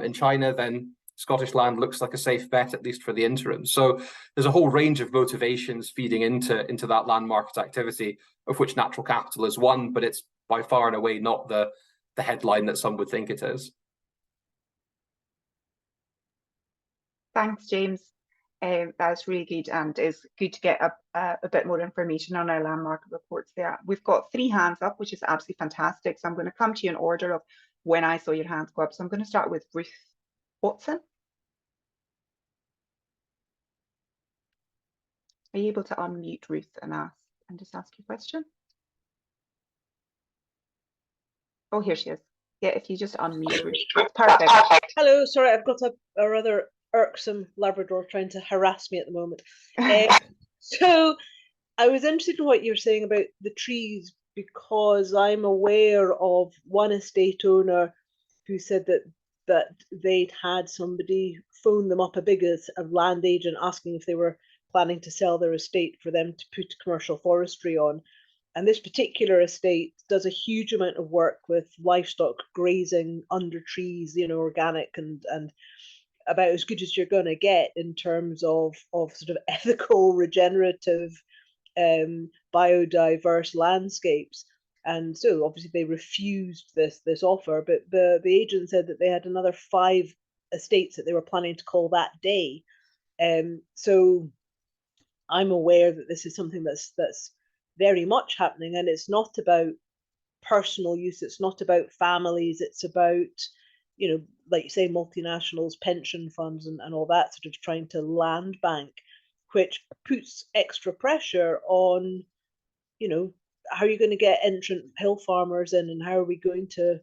in China, then Scottish land looks like a safe bet, at least for the interim. So there's a whole range of motivations feeding into that land market activity, of which natural capital is one, but it's by far and away not the headline that some would think it is. Thanks, James. That's really good, and it's good to get a bit more information on our land market reports there. We've got 3 hands up, which is absolutely fantastic. So I'm going to come to you in order of when I saw your hands go up. So I'm going to start with Ruth Watson. Are you able to unmute, Ruth, and just ask your question? Oh, here she is. Yeah, if you just unmute her. That's perfect. Hello, sorry, I've got a rather irksome Labrador trying to harass me at the moment. So I was interested in what you were saying about the trees, because I'm aware of one estate owner who said that they'd had somebody phone them up, a land agent, asking if they were planning to sell their estate for them to put commercial forestry on. And this particular estate does a huge amount of work with livestock grazing under trees, organic and about as good as you're going to get in terms of sort of ethical, regenerative, biodiverse landscapes. And so obviously they refused this offer, but the agent said that they had another 5 estates that they were planning to call that day. So I'm aware that this is something that's very much happening, and it's not about personal use, it's not about families, it's about, like you say, multinationals, pension funds and all that, sort of trying to land bank, which puts extra pressure on, how are you going to get entrant hill farmers in, and how are we going to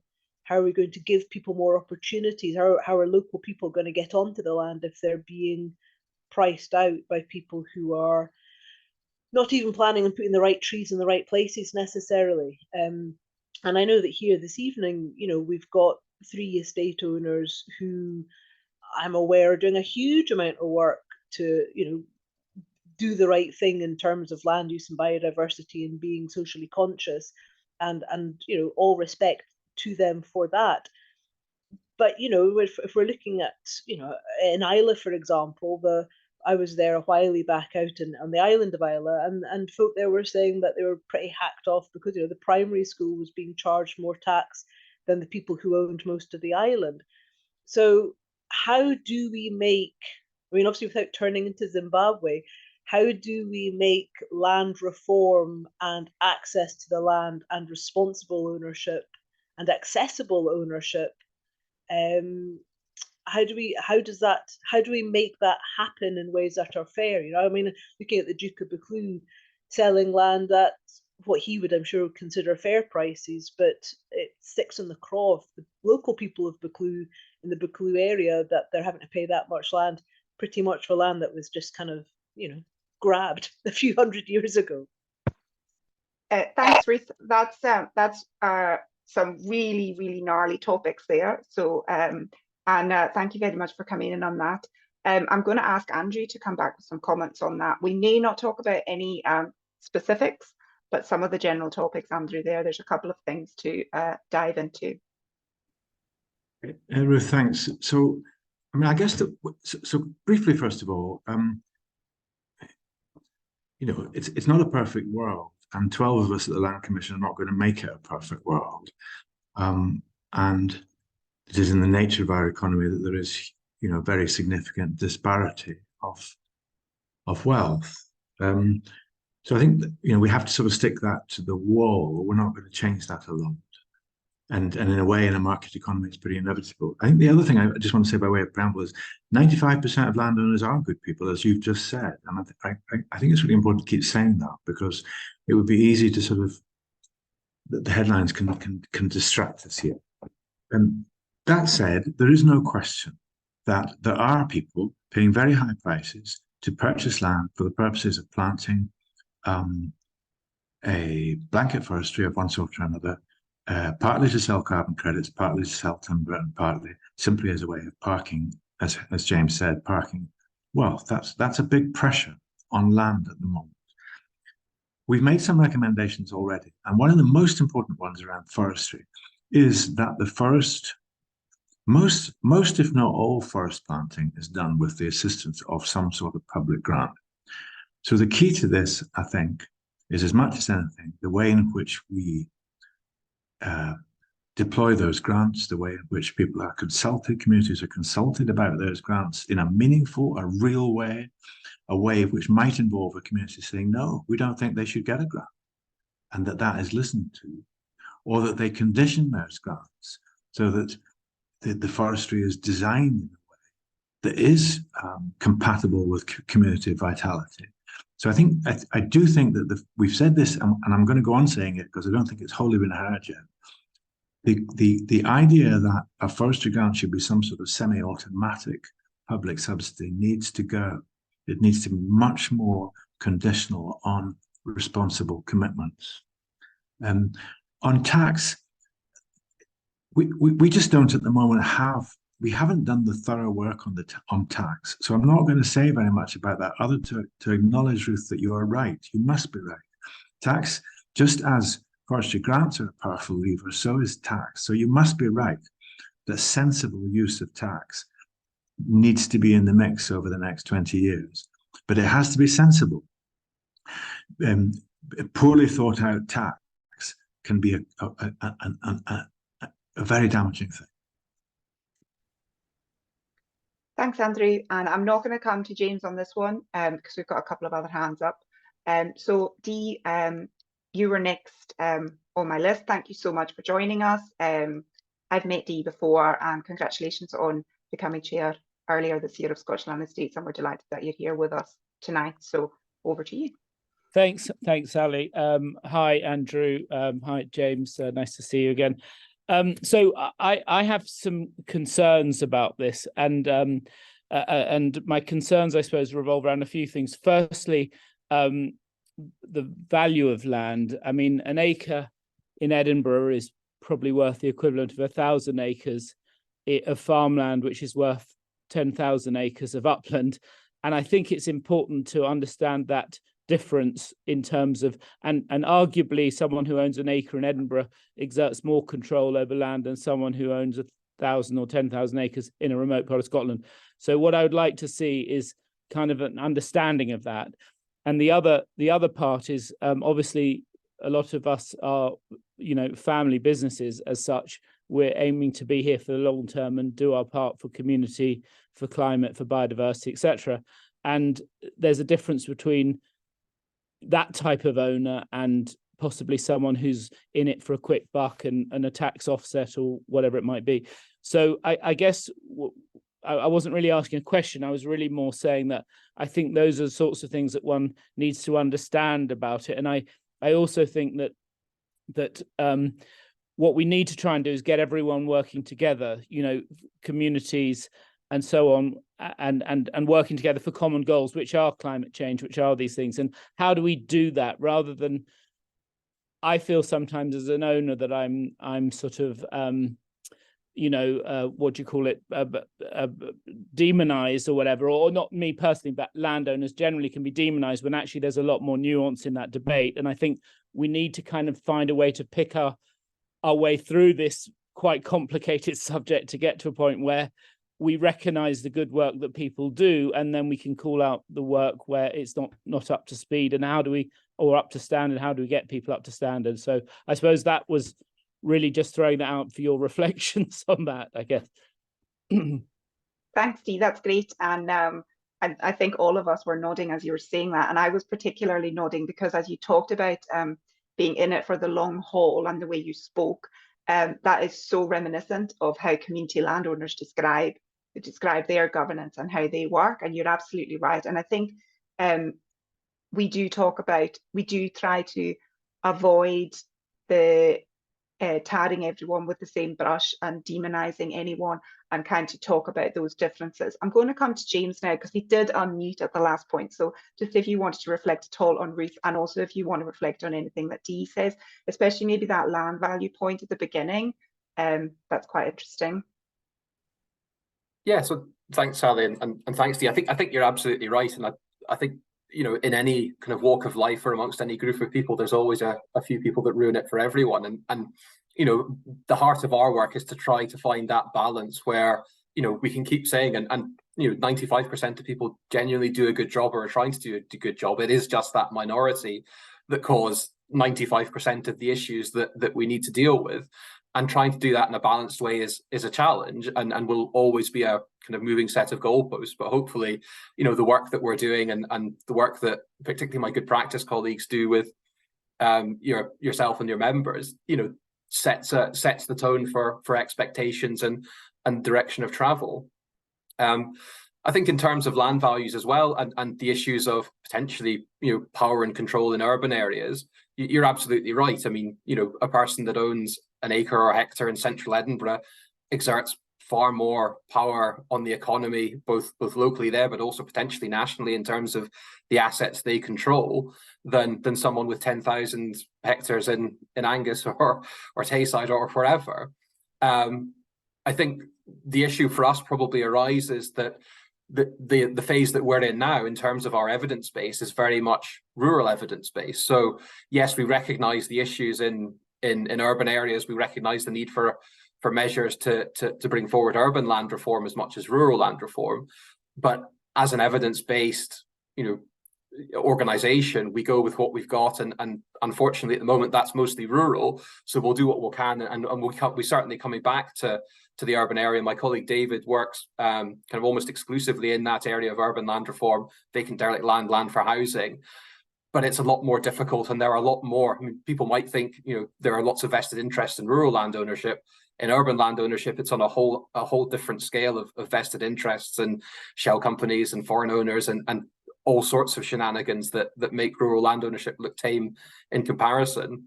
give people more opportunities? How are local people going to get onto the land if they're being priced out by people who are not even planning on putting the right trees in the right places necessarily? And I know that here this evening, we've got 3 estate owners who I'm aware are doing a huge amount of work to, do the right thing in terms of land use and biodiversity and being socially conscious, and all respect to them for that. But if we're looking at, in Islay, for example, I was there a while back out on the island of Islay, and folk there were saying that they were pretty hacked off because the primary school was being charged more tax than the people who owned most of the island. So how do we make, obviously without turning into Zimbabwe, how do we make land reform and access to the land and responsible ownership and accessible ownership? How do we make that happen in ways that are fair? Looking at the Duke of Buccleuch selling land at what he would, I'm sure, consider fair prices, but it sticks in the craw of the local people of Buccleuch, in the Buccleuch area, that they're having to pay that much land, pretty much for land that was just kind of, grabbed a few hundred years ago. Thanks, Ruth. That's some really, really gnarly topics there. So, thank you very much for coming in on that. I'm going to ask Andrew to come back with some comments on that. We may not talk about any specifics, but some of the general topics, Andrew, there's a couple of things to dive into. Ruth, thanks. So, I guess so briefly, first of all, it's not a perfect world, and 12 of us at the Land Commission are not going to make it a perfect world. And it is in the nature of our economy that there is, very significant disparity of wealth. So I think that, we have to sort of stick that to the wall. We're not going to change that a lot. And in a way, in a market economy, it's pretty inevitable. I think the other thing I just want to say by way of preamble is 95% of landowners are good people, as you've just said. And I think it's really important to keep saying that, because it would be easy to sort of, the headlines can distract us here. And that said, there is no question that there are people paying very high prices to purchase land for the purposes of planting a blanket forestry of one sort or another, partly to sell carbon credits, partly to sell timber, and partly simply as a way of parking, as James said, parking wealth. That's a big pressure on land at the moment. We've made some recommendations already, and one of the most important ones around forestry is that the forest, most if not all forest planting is done with the assistance of some sort of public grant. So the key to this, I think, is as much as anything, the way in which we deploy those grants, the way in which people are consulted, communities are consulted about those grants in a meaningful, a real way, a way which might involve a community saying, no, we don't think they should get a grant, and that is listened to, or that they condition those grants so that the forestry is designed in a way that is compatible with community vitality. So I do think that we've said this, and I'm going to go on saying it because I don't think it's wholly been heard yet. the idea that a forestry grant should be some sort of semi-automatic public subsidy needs to go. It needs to be much more conditional on responsible commitments. On tax, we just don't at the moment we haven't done the thorough work on tax. So I'm not going to say very much about that other to acknowledge, Ruth, that you are right. You must be right. Tax, just as forestry grants are a powerful lever, so is tax. So you must be right that sensible use of tax needs to be in the mix over the next 20 years. But it has to be sensible. Poorly thought out tax can be a very damaging thing. Thanks, Andrew. And I'm not going to come to James on this one because we've got a couple of other hands up. So Dee, you were next on my list. Thank you so much for joining us. I've met Dee before, and congratulations on becoming chair earlier this year of Scottish Land Estates, and we're delighted that you're here with us tonight. So over to you. Thanks, Ali. Hi, Andrew. Hi, James. Nice to see you again. So I have some concerns about this, and my concerns, I suppose, revolve around a few things. Firstly, the value of land. I mean, an acre in Edinburgh is probably worth the equivalent of 1,000 acres of farmland, which is worth 10,000 acres of upland. And I think it's important to understand that difference in terms of, and arguably someone who owns an acre in Edinburgh exerts more control over land than someone who owns 1,000 or 10,000 acres in a remote part of Scotland. So what I would like to see is kind of an understanding of that. And the other part is obviously a lot of us are, family businesses as such. We're aiming to be here for the long term and do our part for community, for climate, for biodiversity, etc. And there's a difference between that type of owner and possibly someone who's in it for a quick buck and a tax offset or whatever it might be. So I guess I wasn't really asking a question. I was really more saying that I think those are the sorts of things that one needs to understand about it. And I also think that what we need to try and do is get everyone working together, communities and so on, and working together for common goals, which are climate change, which are these things. And how do we do that rather than, I feel sometimes as an owner that I'm sort of, what do you call it, demonized or whatever, or not me personally, but landowners generally can be demonized when actually there's a lot more nuance in that debate. And I think we need to kind of find a way to pick our way through this quite complicated subject to get to a point where we recognize the good work that people do, and then we can call out the work where it's not up to speed, and or up to standard, how do we get people up to standard? So I suppose that was really just throwing that out for your reflections on that, I guess. Thanks, Dee, that's great. And I think all of us were nodding as you were saying that, and I was particularly nodding because as you talked about being in it for the long haul and the way you spoke, that is so reminiscent of how community landowners describe their governance and how they work, and you're absolutely right. And I think we do try to avoid the tarring everyone with the same brush and demonizing anyone, and kind of talk about those differences. I'm going to come to James now because he did unmute at the last point. So just if you wanted to reflect at all on Ruth, and also if you want to reflect on anything that Dee says, especially maybe that land value point at the beginning, that's quite interesting. Yeah, so thanks, Sally, and thanks, Dee. I think you're absolutely right, and I think in any kind of walk of life or amongst any group of people, there's always a few people that ruin it for everyone. And the heart of our work is to try to find that balance where we can keep saying and 95% of people genuinely do a good job or are trying to do a good job. It is just that minority that cause 95% of the issues that we need to deal with. And trying to do that in a balanced way is a challenge, and will always be a kind of moving set of goalposts. But hopefully, the work that we're doing and the work that particularly my good practice colleagues do with yourself and your members, sets the tone for expectations and direction of travel. I think in terms of land values as well, and the issues of potentially, power and control in urban areas, you're absolutely right. I mean, a person that owns an acre or a hectare in central Edinburgh exerts far more power on the economy, both locally there, but also potentially nationally in terms of the assets they control, than someone with 10,000 hectares in Angus or Tayside or wherever. I think the issue for us probably arises that the phase that we're in now in terms of our evidence base is very much rural evidence base. So yes, we recognize the issues in urban areas. We recognize the need for measures to bring forward urban land reform as much as rural land reform. But as an evidence-based, organization, we go with what we've got, and unfortunately at the moment that's mostly rural. So we'll do what we can, and we certainly coming back to the urban area. My colleague David works kind of almost exclusively in that area of urban land reform, vacant derelict land for housing. But it's a lot more difficult, and there are a lot more. I mean, people might think, there are lots of vested interests in rural land ownership. In urban land ownership, it's on a whole different scale of vested interests and shell companies and foreign owners and all sorts of shenanigans that make rural land ownership look tame in comparison.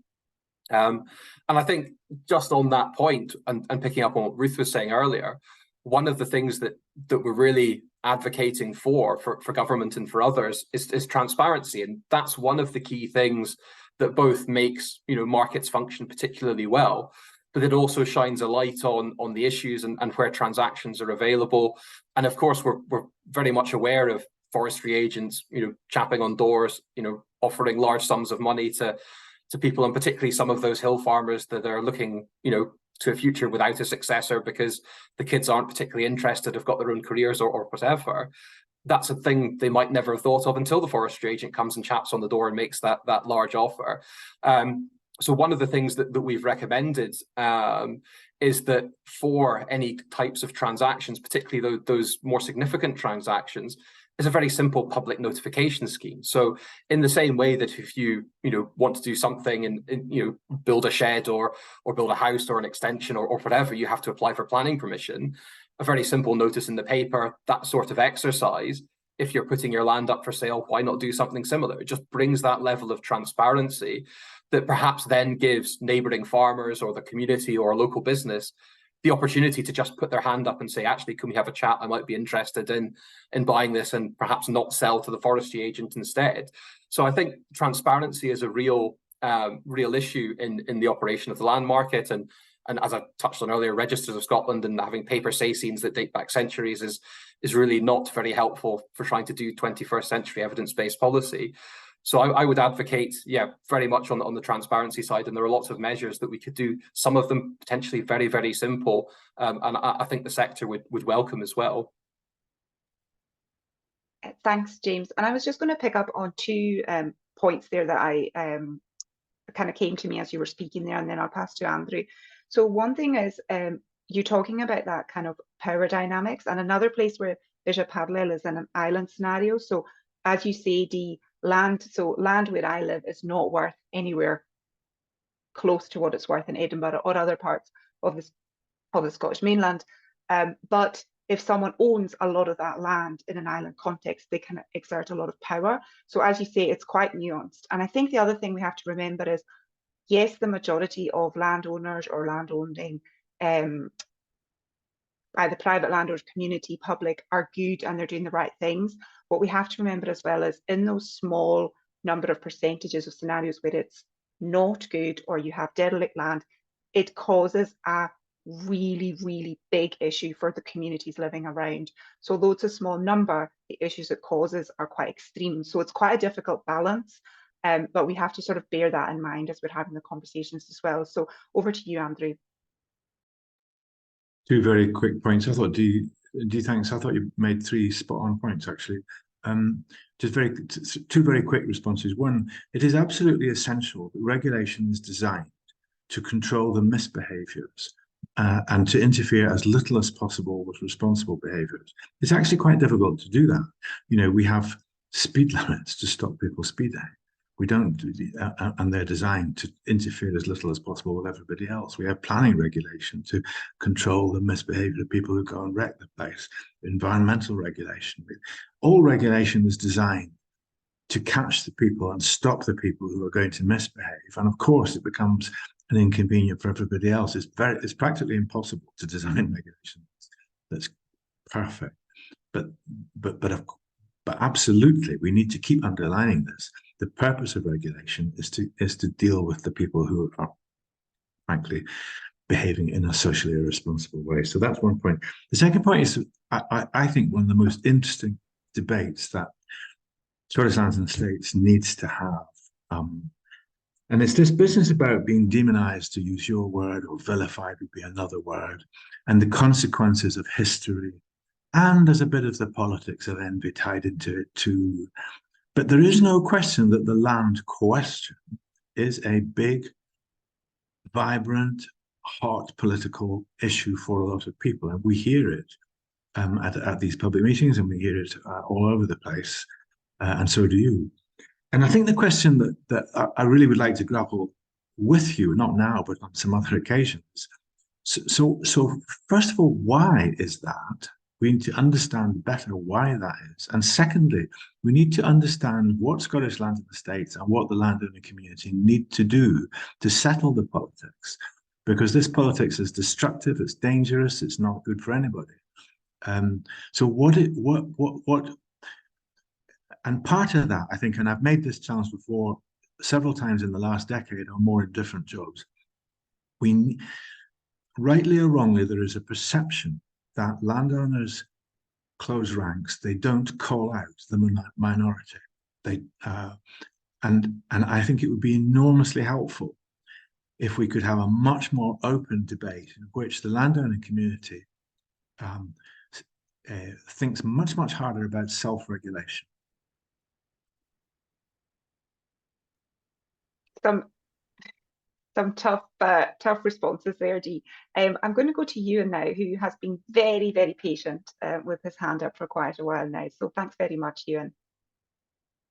And I think just on that point, and picking up on what Ruth was saying earlier, one of the things that we're really advocating for government and for others is transparency. And that's one of the key things that both makes markets function particularly well, but it also shines a light on the issues and where transactions are available. And of course, we're very much aware of forestry agents, chapping on doors, offering large sums of money to people, and particularly some of those hill farmers that are looking, to a future without a successor because the kids aren't particularly interested, have got their own careers or whatever. That's a thing they might never have thought of until the forestry agent comes and chaps on the door and makes that large offer. So one of the things that we've recommended is that for any types of transactions, particularly those more significant transactions, is a very simple public notification scheme. So in the same way that if you want to do something and build a shed or build a house or an extension or whatever, you have to apply for planning permission, a very simple notice in the paper, that sort of exercise. If you're putting your land up for sale, why not do something similar? It just brings that level of transparency that perhaps then gives neighbouring farmers or the community or a local business the opportunity to just put their hand up and say, actually, can we have a chat? I might be interested in buying this, and perhaps not sell to the forestry agent instead. So I think transparency is a real issue in the operation of the land market. And as I touched on earlier, Registers of Scotland and having paper say-scenes that date back centuries is really not very helpful for trying to do 21st century evidence-based policy. So I would advocate, very much on the transparency side, and there are lots of measures that we could do, some of them potentially very, very simple, and I think the sector would welcome as well. Thanks, James. And I was just going to pick up on two points there that I kind of came to me as you were speaking there, and then I'll pass to Andrew. So one thing is you're talking about that kind of power dynamics, and another place where there's a parallel is in an island scenario. So as you say, the land where I live is not worth anywhere close to what it's worth in Edinburgh or other parts of the Scottish mainland. But if someone owns a lot of that land in an island context, they can exert a lot of power. So as you say, it's quite nuanced. And I think the other thing we have to remember is, yes, the majority of landowners or landowning, either private landowners, community, public, are good and they're doing the right things. What we have to remember as well is in those small number of percentages of scenarios where it's not good or you have derelict land, it causes a really, really big issue for the communities living around. So although it's a small number, the issues it causes are quite extreme. So it's quite a difficult balance, but we have to sort of bear that in mind as we're having the conversations as well. So over to you, Andrew. Two very quick points. I thought, thanks. I thought you made three spot-on points, actually. Just two very quick responses. One, it is absolutely essential that regulation is designed to control the misbehaviours and to interfere as little as possible with responsible behaviours. It's actually quite difficult to do that. We have speed limits to stop people speeding. We don't do and they're designed to interfere as little as possible with everybody else. We have planning regulation to control the misbehavior of people who go and wreck the place, environmental regulation. All regulation is designed to catch the people and stop the people who are going to misbehave. And of course, it becomes an inconvenience for everybody else. It's practically impossible to design regulation that's perfect. But absolutely, we need to keep underlining this. The purpose of regulation is to deal with the people who are, frankly, behaving in a socially irresponsible way. So that's one point. The second point is, I think, one of the most interesting debates that Scottish Lands and Estates needs to have. And it's this business about being demonized, to use your word, or vilified would be another word, and the consequences of history. And there's a bit of the politics of envy tied into it too. But there is no question that the land question is a big, vibrant, hot political issue for a lot of people. And we hear it at these public meetings, and we hear it all over the place. And so do you. And I think the question that I really would like to grapple with you, not now, but on some other occasions. So first of all, why is that? We need to understand better why that is. And secondly, we need to understand what Scottish Land and Estates and what the landowning community need to do to settle the politics, because this politics is destructive, it's dangerous, it's not good for anybody. So and part of that, I think, and I've made this challenge before several times in the last decade or more in different jobs, rightly or wrongly, there is a perception that landowners close ranks, they don't call out the minority. And I think it would be enormously helpful if we could have a much more open debate in which the landowning community thinks much, much harder about self-regulation. Some tough responses there, Dee. I'm going to go to Ewan now, who has been very, very patient with his hand up for quite a while now. So thanks very much, Ewan.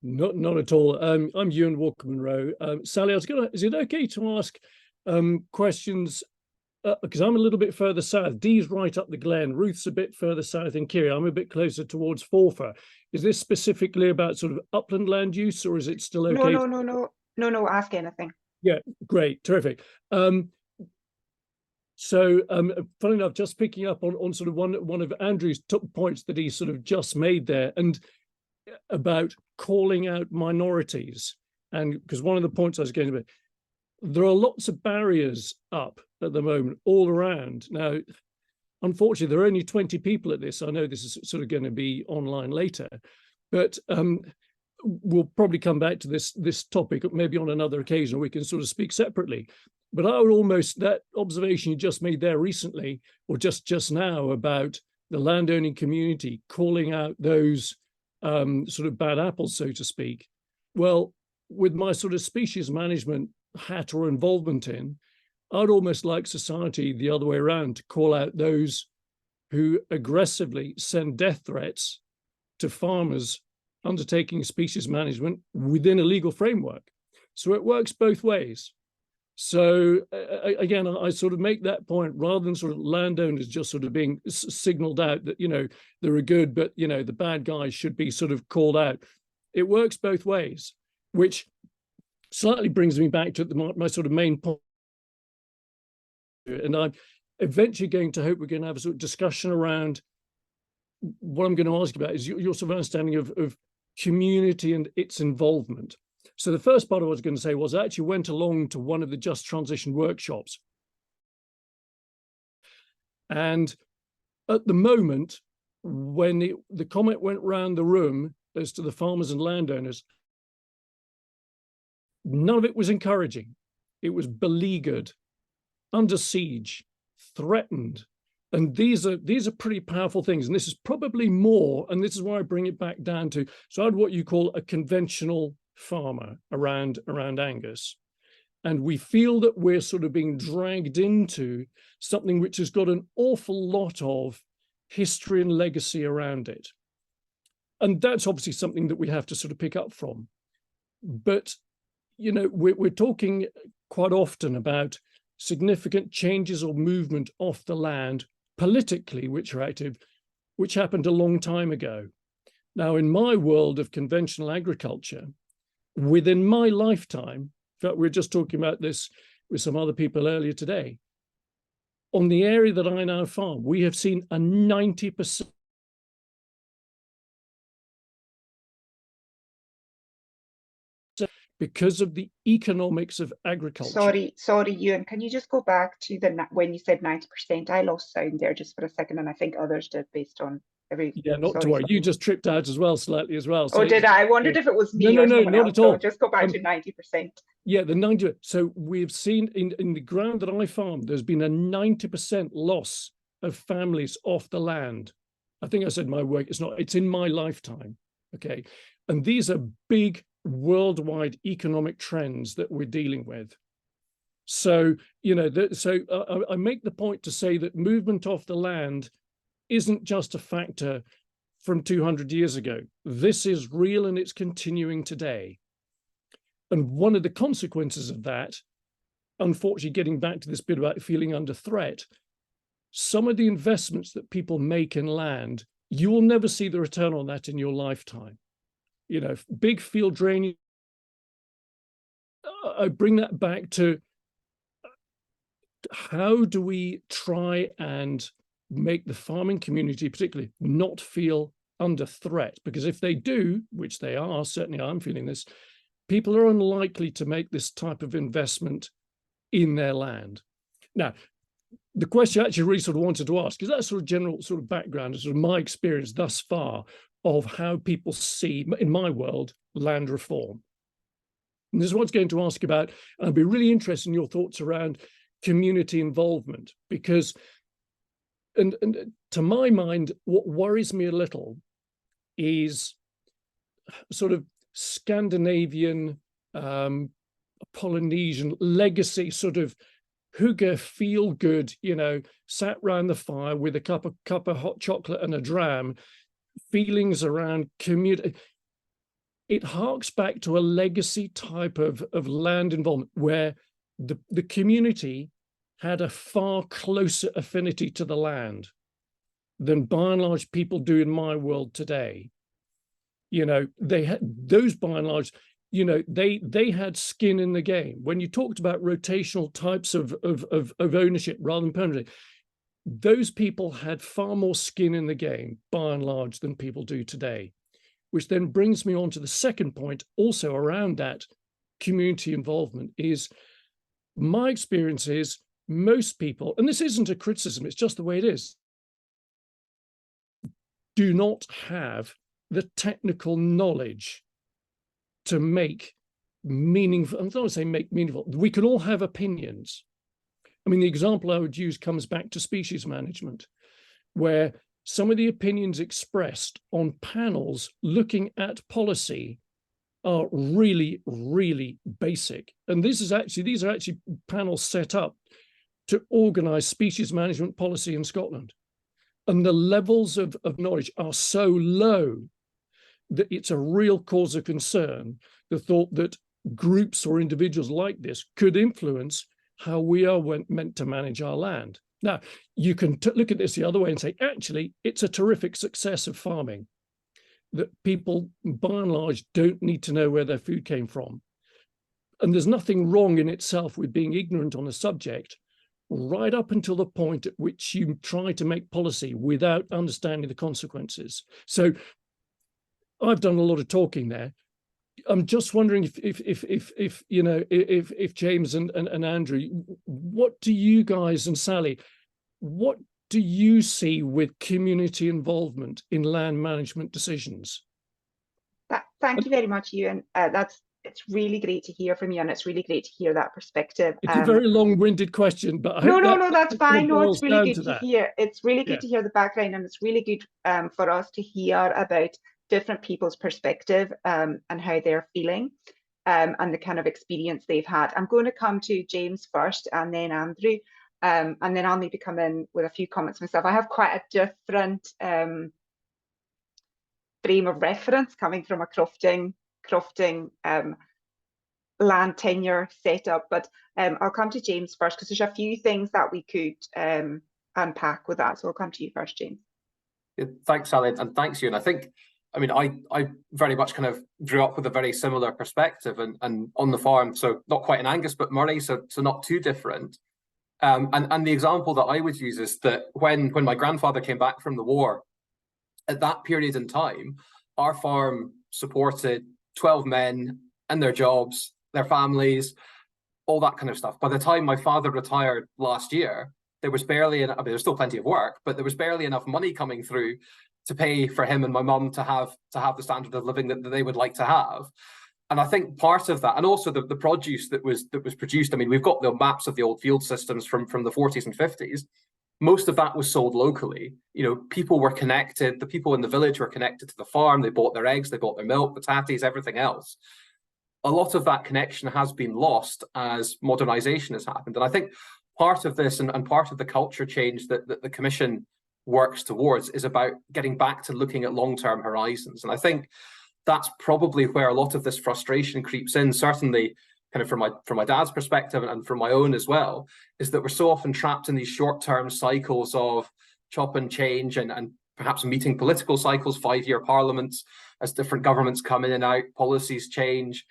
Not at all. I'm Ewan Walker-Monroe. Sally, is it okay to ask questions? Because I'm a little bit further south. Dee's right up the Glen. Ruth's a bit further south in Kerry. I'm a bit closer towards Forfar. Is this specifically about sort of upland land use, or is it still okay? No, ask anything. Yeah, great, terrific. Funny enough, just picking up on sort of one of Andrew's top points that he sort of just made there, and about calling out minorities. And because one of the points I was going to make, there are lots of barriers up at the moment all around. Now, unfortunately, there are only 20 people at this. I know this is sort of going to be online later, but we'll probably come back to this topic maybe on another occasion, or we can sort of speak separately. But I would almost, that observation you just made there recently, or just now, about the landowning community calling out those sort of bad apples, so to speak. Well, with my sort of species management hat or involvement in, I'd almost like society the other way around to call out those who aggressively send death threats to farmers undertaking species management within a legal framework. So it works both ways. So again, I sort of make that point, rather than sort of landowners just sort of being signaled out that, they're good, but, the bad guys should be sort of called out. It works both ways, which slightly brings me back to my sort of main point. And I'm eventually going to hope we're going to have a sort of discussion around what I'm going to ask you about is your sort of understanding of community and its involvement. So the first part I was going to say was I actually went along to one of the Just Transition workshops. And at the moment, when the comment went round the room as to the farmers and landowners, none of it was encouraging. It was beleaguered, under siege, threatened. And these are pretty powerful things. And this is probably more, and this is why I bring it back down to, so I had what you call a conventional farmer around Angus. And we feel that we're sort of being dragged into something which has got an awful lot of history and legacy around it. And that's obviously something that we have to sort of pick up from. But you know, we're talking quite often about significant changes or movement off the land politically, which are active, which happened a long time ago. Now, in my world of conventional agriculture, within my lifetime, in fact, we were just talking about this with some other people earlier today, on the area that I now farm, we have seen a 90% because of the economics of agriculture. Sorry, Ewan, can you just go back to when you said 90%? I lost sound there just for a second, and I think others did based on every. Yeah, not to sorry. worry. You just tripped out as well, slightly as well. Oh, did I? I wondered if it was me or someone not else. at all. So just go back to 90%. Yeah, the 90. So we've seen in the ground that I farm, there's been a 90% loss of families off the land. I think I said my work. It's in my lifetime. Okay. And these are big worldwide economic trends that we're dealing with. So, you know, I make the point to say that movement off the land isn't just a factor from 200 years ago. This is real and it's continuing today. And one of the consequences of that, unfortunately, getting back to this bit about feeling under threat, some of the investments that people make in land, you will never see the return on that in your lifetime. You know, big field drainage. I bring that back to how do we try and make the farming community particularly not feel under threat? Because if they do, which they are, certainly I'm feeling this, people are unlikely to make this type of investment in their land. Now, the question I actually really sort of wanted to ask is that sort of general sort of background, sort of my experience thus far of how people see, in my world, land reform. And this is what I was going to ask about. I'd be really interested in your thoughts around community involvement, because, and to my mind, what worries me a little is sort of Scandinavian, Polynesian legacy sort of hygge, feel good, you know, sat round the fire with a cup of hot chocolate and a dram, feelings around community. It harks back to a legacy type of land involvement where the community had a far closer affinity to the land than by and large people do in my world today. You know, they had those by and large, you know, they had skin in the game. When you talked about rotational types of ownership rather than permanent, those people had far more skin in the game by and large than people do today, which then brings me on to the second point also around that community involvement is my experience is most people, and this isn't a criticism, it's just the way it is, do not have the technical knowledge to make meaningful, I'm not going to say make meaningful, we can all have opinions. I mean, the example I would use comes back to species management, where some of the opinions expressed on panels looking at policy are really, really basic. And these are actually panels set up to organize species management policy in Scotland. And the levels of knowledge are so low that it's a real cause of concern, the thought that groups or individuals like this could influence how we are meant to manage our land. Now, you can look at this the other way and say, actually, it's a terrific success of farming, that people, by and large, don't need to know where their food came from. And there's nothing wrong in itself with being ignorant on a subject, right up until the point at which you try to make policy without understanding the consequences. So I've done a lot of talking there. I'm just wondering if you know, if James and Andrew, what do you guys, and Sally, what do you see with community involvement in land management decisions? Thank you very much, Ewan. It's really great to hear from you, and it's really great to hear that perspective. It's a very long-winded question, but I hope no, that's fine. No, it's really good to that. hear. It's really good to hear the background, and it's really good for us to hear about different people's perspective and how they're feeling and the kind of experience they've had. I'm going to come to James first and then Andrew, and then I'll maybe come in with a few comments myself. I have quite a different frame of reference coming from a crofting land tenure setup. But I'll come to James first, because there's a few things that we could unpack with that. So I'll come to you first, James. Yeah, thanks, Sally, and thanks, Ewan. I think, I mean, I very much kind of grew up with a very similar perspective and on the farm, so not quite in Angus, but Murray, so not too different. And the example that I would use is that when my grandfather came back from the war, at that period in time, our farm supported 12 men and their jobs, their families, all that kind of stuff. By the time my father retired last year, there was barely, I mean, there's still plenty of work, but there was barely enough money coming through to pay for him and my mum to have the standard of living that they would like to have. And I think part of that, and also the produce that was produced, I mean, we've got the maps of the old field systems from the 40s and 50s. Most of that was sold locally. You know, people were connected, the people in the village were connected to the farm, they bought their eggs, they bought their milk, the tatties, everything else. A lot of that connection has been lost as modernization has happened. And I think part of this and part of the culture change that the Commission works towards is about getting back to looking at long-term horizons. And I think that's probably where a lot of this frustration creeps in, certainly kind of from my dad's perspective and from my own as well, is that we're so often trapped in these short-term cycles of chop and change and perhaps meeting political cycles, 5-year parliaments, as different governments come in and out, policies change.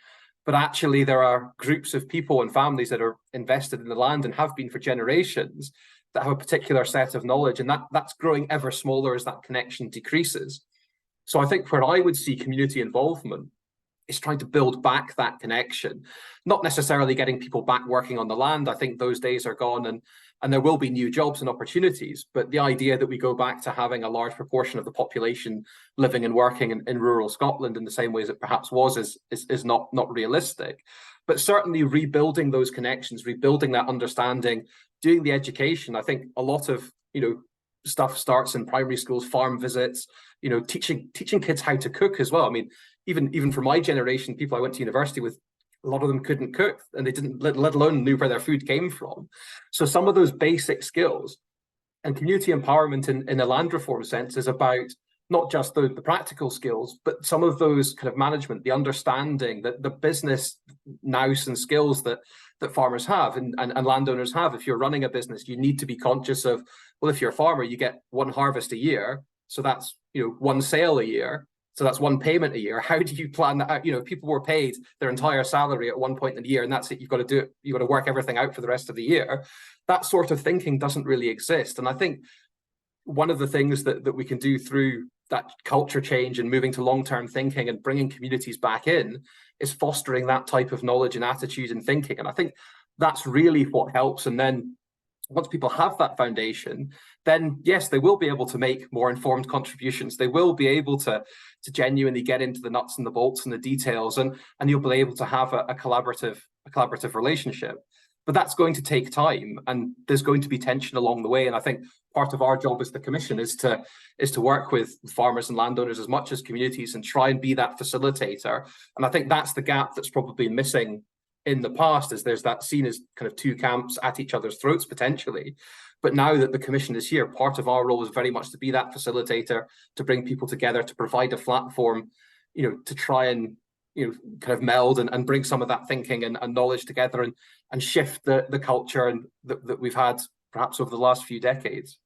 But actually there are groups of people and families that are invested in the land and have been for generations that have a particular set of knowledge, and that's growing ever smaller as that connection decreases. So I think where I would see community involvement is trying to build back that connection, not necessarily getting people back working on the land. I think those days are gone, and there will be new jobs and opportunities. But the idea that we go back to having a large proportion of the population living and working in rural Scotland in the same way as it perhaps was is not realistic. But certainly rebuilding those connections, rebuilding that understanding, doing the education. I think a lot of, you know, stuff starts in primary schools, farm visits, you know, teaching kids how to cook as well. I mean, even for my generation, people I went to university with, a lot of them couldn't cook, and they didn't, let alone knew where their food came from. So some of those basic skills and community empowerment in a land reform sense is about not just the practical skills, but some of those kind of management, the understanding, that the business nous and skills that farmers have and landowners have. If you're running a business, you need to be conscious of, well, if you're a farmer, you get one harvest a year. So that's, you know, one sale a year. So that's one payment a year. How do you plan that out? You know, people were paid their entire salary at one point in the year, and that's it. You've got to do it. You've got to work everything out for the rest of the year. That sort of thinking doesn't really exist. And I think one of the things that we can do through that culture change and moving to long-term thinking and bringing communities back in is fostering that type of knowledge and attitude and thinking. And I think that's really what helps. And then once people have that foundation, then yes, they will be able to make more informed contributions. They will be able to genuinely get into the nuts and the bolts and the details, and you'll be able to have a collaborative relationship. But that's going to take time, and there's going to be tension along the way. And I think part of our job as the Commission is to work with farmers and landowners as much as communities and try and be that facilitator. And I think that's the gap that's probably missing in the past, is there's that seen as kind of two camps at each other's throats potentially. But now that the Commission is here, part of our role is very much to be that facilitator, to bring people together, to provide a platform, you know, to try and, you know, kind of meld and bring some of that thinking and knowledge together and shift the culture and that we've had perhaps over the last few decades.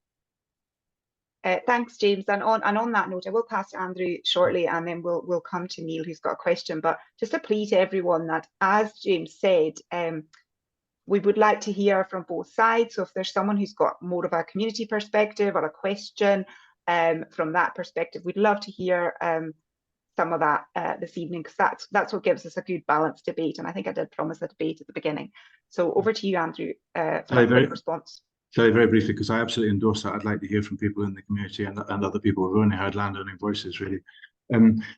Thanks, James. And on that note, I will pass to Andrew shortly, and then we'll come to Neil, who's got a question. But just a plea to everyone that, as James said, we would like to hear from both sides. So if there's someone who's got more of a community perspective or a question from that perspective, we'd love to hear some of that this evening, because that's what gives us a good balanced debate. And I think I did promise a debate at the beginning. So over to you, Andrew, for a quick response. Sorry, very briefly, because I absolutely endorse that. I'd like to hear from people in the community and other people who've only heard landowning voices, really.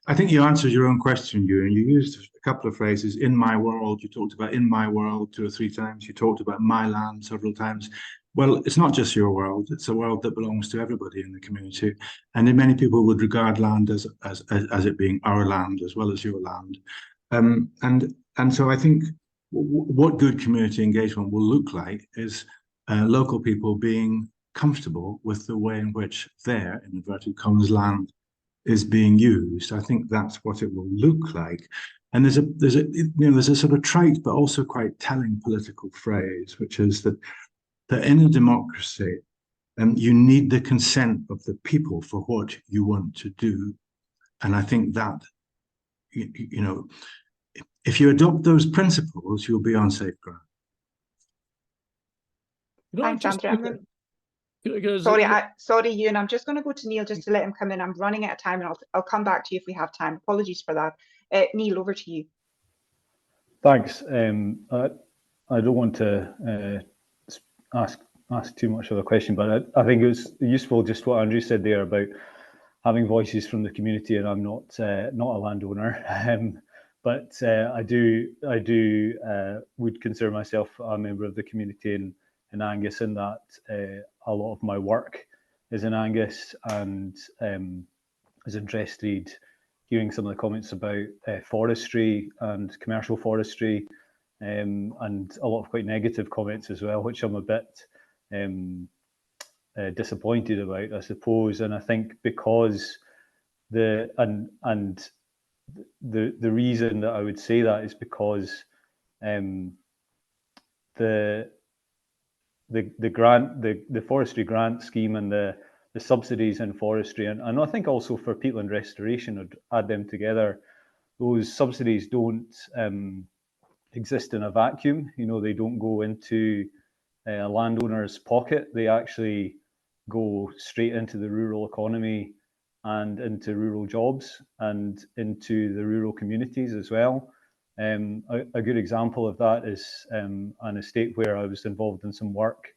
I think you answered your own question, Ewan. You used a couple of phrases. In my world, you talked about in my world 2 or 3 times. You talked about my land several times. Well, it's not just your world. It's a world that belongs to everybody in the community. And many people would regard land as it being our land as well as your land. And so I think what good community engagement will look like is local people being comfortable with the way in which their, in inverted commas, land is being used. I think that's what it will look like. And there's a sort of trite but also quite telling political phrase, which is that in a democracy, you need the consent of the people for what you want to do. And I think that, if you adopt those principles, you'll be on safe ground. Thanks, Andrew. Sorry, Ewan, I'm just going to go to Neil just to let him come in. I'm running out of time, and I'll come back to you if we have time. Apologies for that. Neil, over to you. Thanks. I don't want to ask too much of a question, but I think it was useful just what Andrew said there about having voices from the community, and I'm not a landowner, but I would consider myself a member of the community in Angus, in that a lot of my work is in Angus, and was interested hearing some of the comments about forestry and commercial forestry, and a lot of quite negative comments as well, which I'm a bit disappointed about, I suppose. And I think because the reason that I would say that is because the forestry grant scheme and the subsidies in forestry, and I think also for peatland restoration, I'd add them together. Those subsidies don't exist in a vacuum. They don't go into a landowner's pocket. They actually go straight into the rural economy and into rural jobs and into the rural communities as well. A good example of that is an estate where I was involved in some work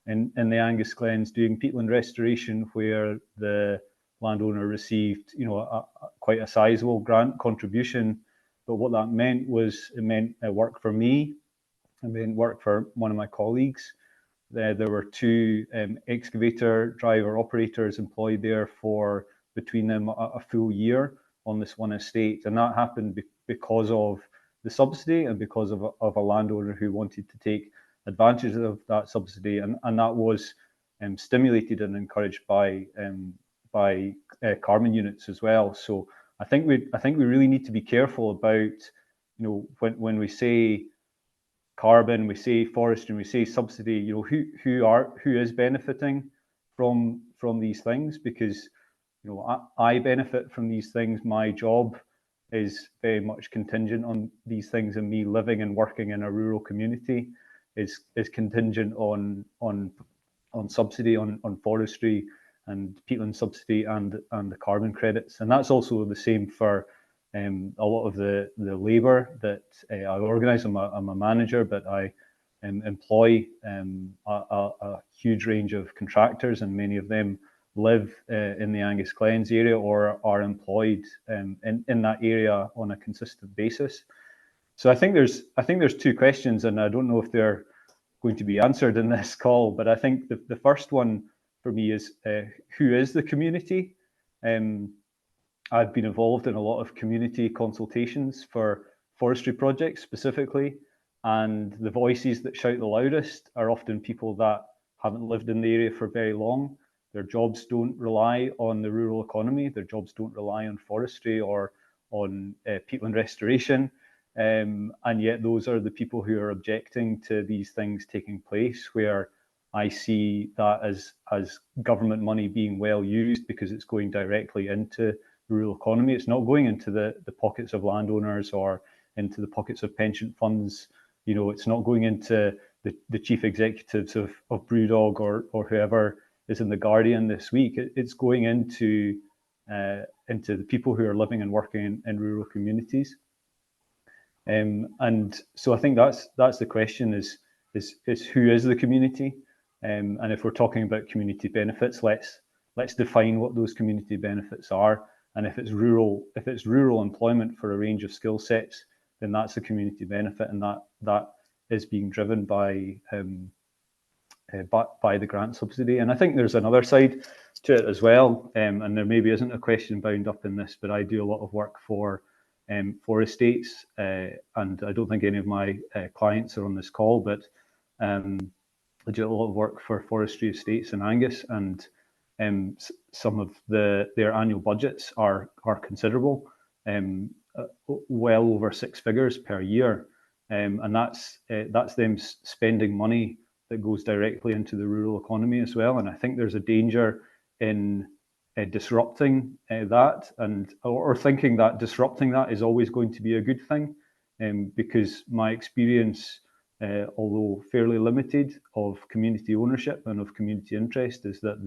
in the Angus Glens doing peatland restoration, where the landowner received, quite a sizable grant contribution. But what that meant was it meant work for me, it meant work for one of my colleagues. There were two excavator driver operators employed there for between them a full year on this one estate, and that happened because of the subsidy and because of a landowner who wanted to take advantage of that subsidy, and that was stimulated and encouraged by carbon units as well. So I think we really need to be careful about, when we say carbon, we say forestry, and we say subsidy, who is benefiting from these things, because I benefit from these things. My job is very much contingent on these things, and me living and working in a rural community is contingent on subsidy, on forestry and peatland subsidy and the carbon credits. And that's also the same for a lot of the labour that I organise. I'm a manager, but I employ a huge range of contractors, and many of them live in the Angus Glens area or are employed in that area on a consistent basis. So I think there's two questions, and I don't know if they're going to be answered in this call, but I think the first one for me is who is the community? I've been involved in a lot of community consultations for forestry projects specifically, and the voices that shout the loudest are often people that haven't lived in the area for very long. Their jobs don't rely on the rural economy. Their jobs don't rely on forestry or on peatland restoration. And yet those are the people who are objecting to these things taking place, where I see that as government money being well used, because it's going directly into the rural economy. It's not going into the pockets of landowners or into the pockets of pension funds. It's not going into the chief executives of Brewdog or whoever is in The Guardian this week. It's going into the people who are living and working in rural communities. And so I think that's the question: is who is the community? And if we're talking about community benefits, let's define what those community benefits are. And if it's rural employment for a range of skill sets, then that's a community benefit, and that is being driven by the grant subsidy. And I think there's another side to it as well, and there maybe isn't a question bound up in this, but I do a lot of work for estates, and I don't think any of my clients are on this call, but I do a lot of work for forestry estates in Angus, and some of their annual budgets are considerable. well over 6 figures per year, and that's them spending money that goes directly into the rural economy as well. And I think there's a danger in disrupting that, or thinking that disrupting that is always going to be a good thing, because my experience, although fairly limited, of community ownership and of community interest is that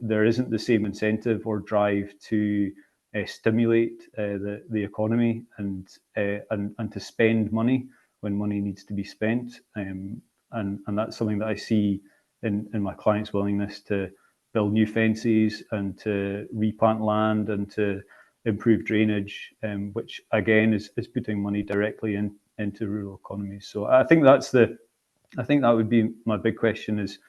there isn't the same incentive or drive to stimulate the economy and to spend money when money needs to be spent, and that's something that I see in my clients' willingness to build new fences and to replant land and to improve drainage, which again is putting money directly into rural economies. So I think that would be my big question: is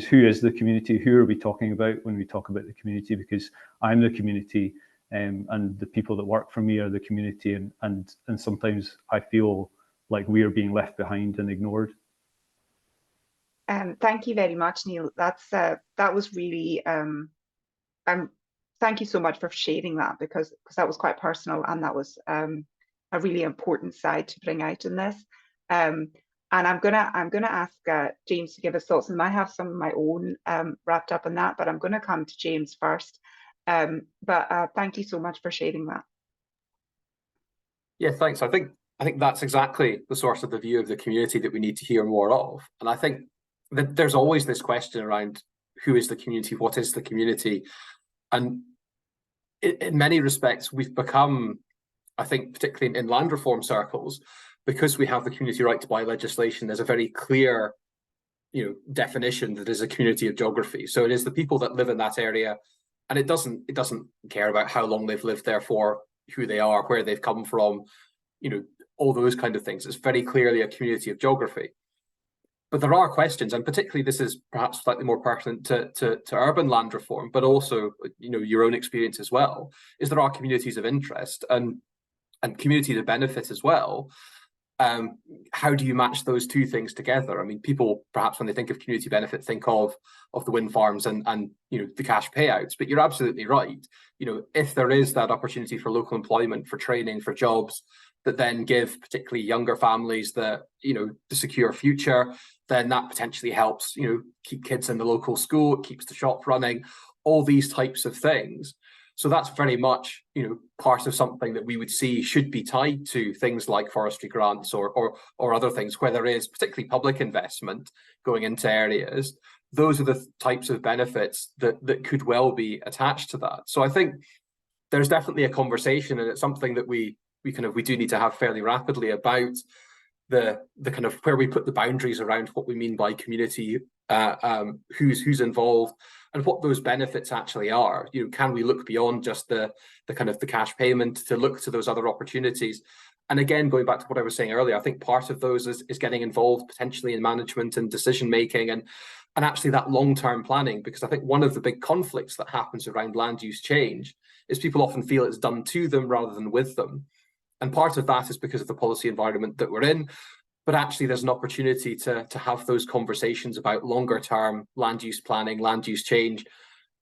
who is the community? Who are we talking about when we talk about the community? Because I'm the community, and the people that work for me are the community, and sometimes I feel like we are being left behind and ignored. Thank you very much, Neil. That was really thank you so much for sharing that, because that was quite personal, and that was a really important side to bring out in this. And I'm gonna ask James to give his thoughts, and I have some of my own wrapped up in that, but I'm gonna come to James first. But thank you so much for sharing that. Yeah, thanks. I think that's exactly the source of the view of the community that we need to hear more of. And I think that there's always this question around who is the community, what is the community? And in many respects, we've become, I think, particularly in land reform circles, because we have the community right to buy legislation, there's a very clear, definition that is a community of geography. So it is the people that live in that area, and it doesn't care about how long they've lived there for, who they are, where they've come from, all those kind of things. It's very clearly a community of geography. But there are questions, and particularly this is perhaps slightly more pertinent to urban land reform, but also, your own experience as well, is there are communities of interest and communities of benefit as well. How do you match those two things together? I mean, people perhaps when they think of community benefit think of the wind farms and the cash payouts, but you're absolutely right. If there is that opportunity for local employment, for training, for jobs that then give particularly younger families the secure future, then that potentially helps keep kids in the local school, it keeps the shop running, all these types of things. So that's very much, part of something that we would see should be tied to things like forestry grants or other things where there is particularly public investment going into areas. Those are the types of benefits that could well be attached to that. So I think there's definitely a conversation, and it's something that we do need to have fairly rapidly about the kind of where we put the boundaries around what we mean by community, who's involved, and what those benefits actually are. Can we look beyond just the kind of the cash payment to look to those other opportunities? And again, going back to what I was saying earlier, I think part of those is getting involved potentially in management and decision making and actually that long-term planning, because I think one of the big conflicts that happens around land use change is people often feel it's done to them rather than with them. And part of that is because of the policy environment that we're in. But actually, there's an opportunity to have those conversations about longer term land use planning, land use change.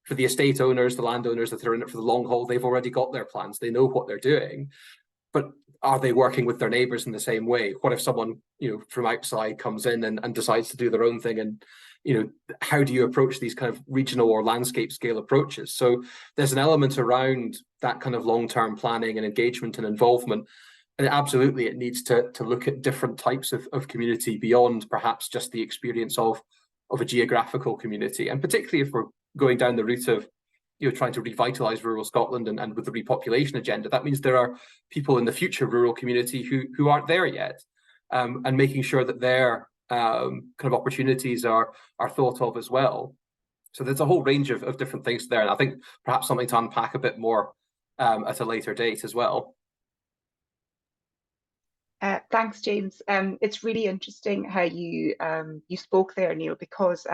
For the estate owners, the landowners that are in it for the long haul, they've already got their plans. They know what they're doing. But are they working with their neighbours in the same way? What if someone from outside comes in and decides to do their own thing? And how do you approach these kind of regional or landscape scale approaches? So there's an element around that kind of long-term planning and engagement and involvement. And absolutely, it needs to look at different types of community beyond perhaps just the experience of a geographical community. And particularly if we're going down the route of trying to revitalise rural Scotland and with the repopulation agenda, that means there are people in the future rural community who aren't there yet, and making sure that their kind of opportunities are thought of as well. So there's a whole range of different things there, and I think perhaps something to unpack a bit more at a later date as well. Thanks, James. It's really interesting how you spoke there, Neil, because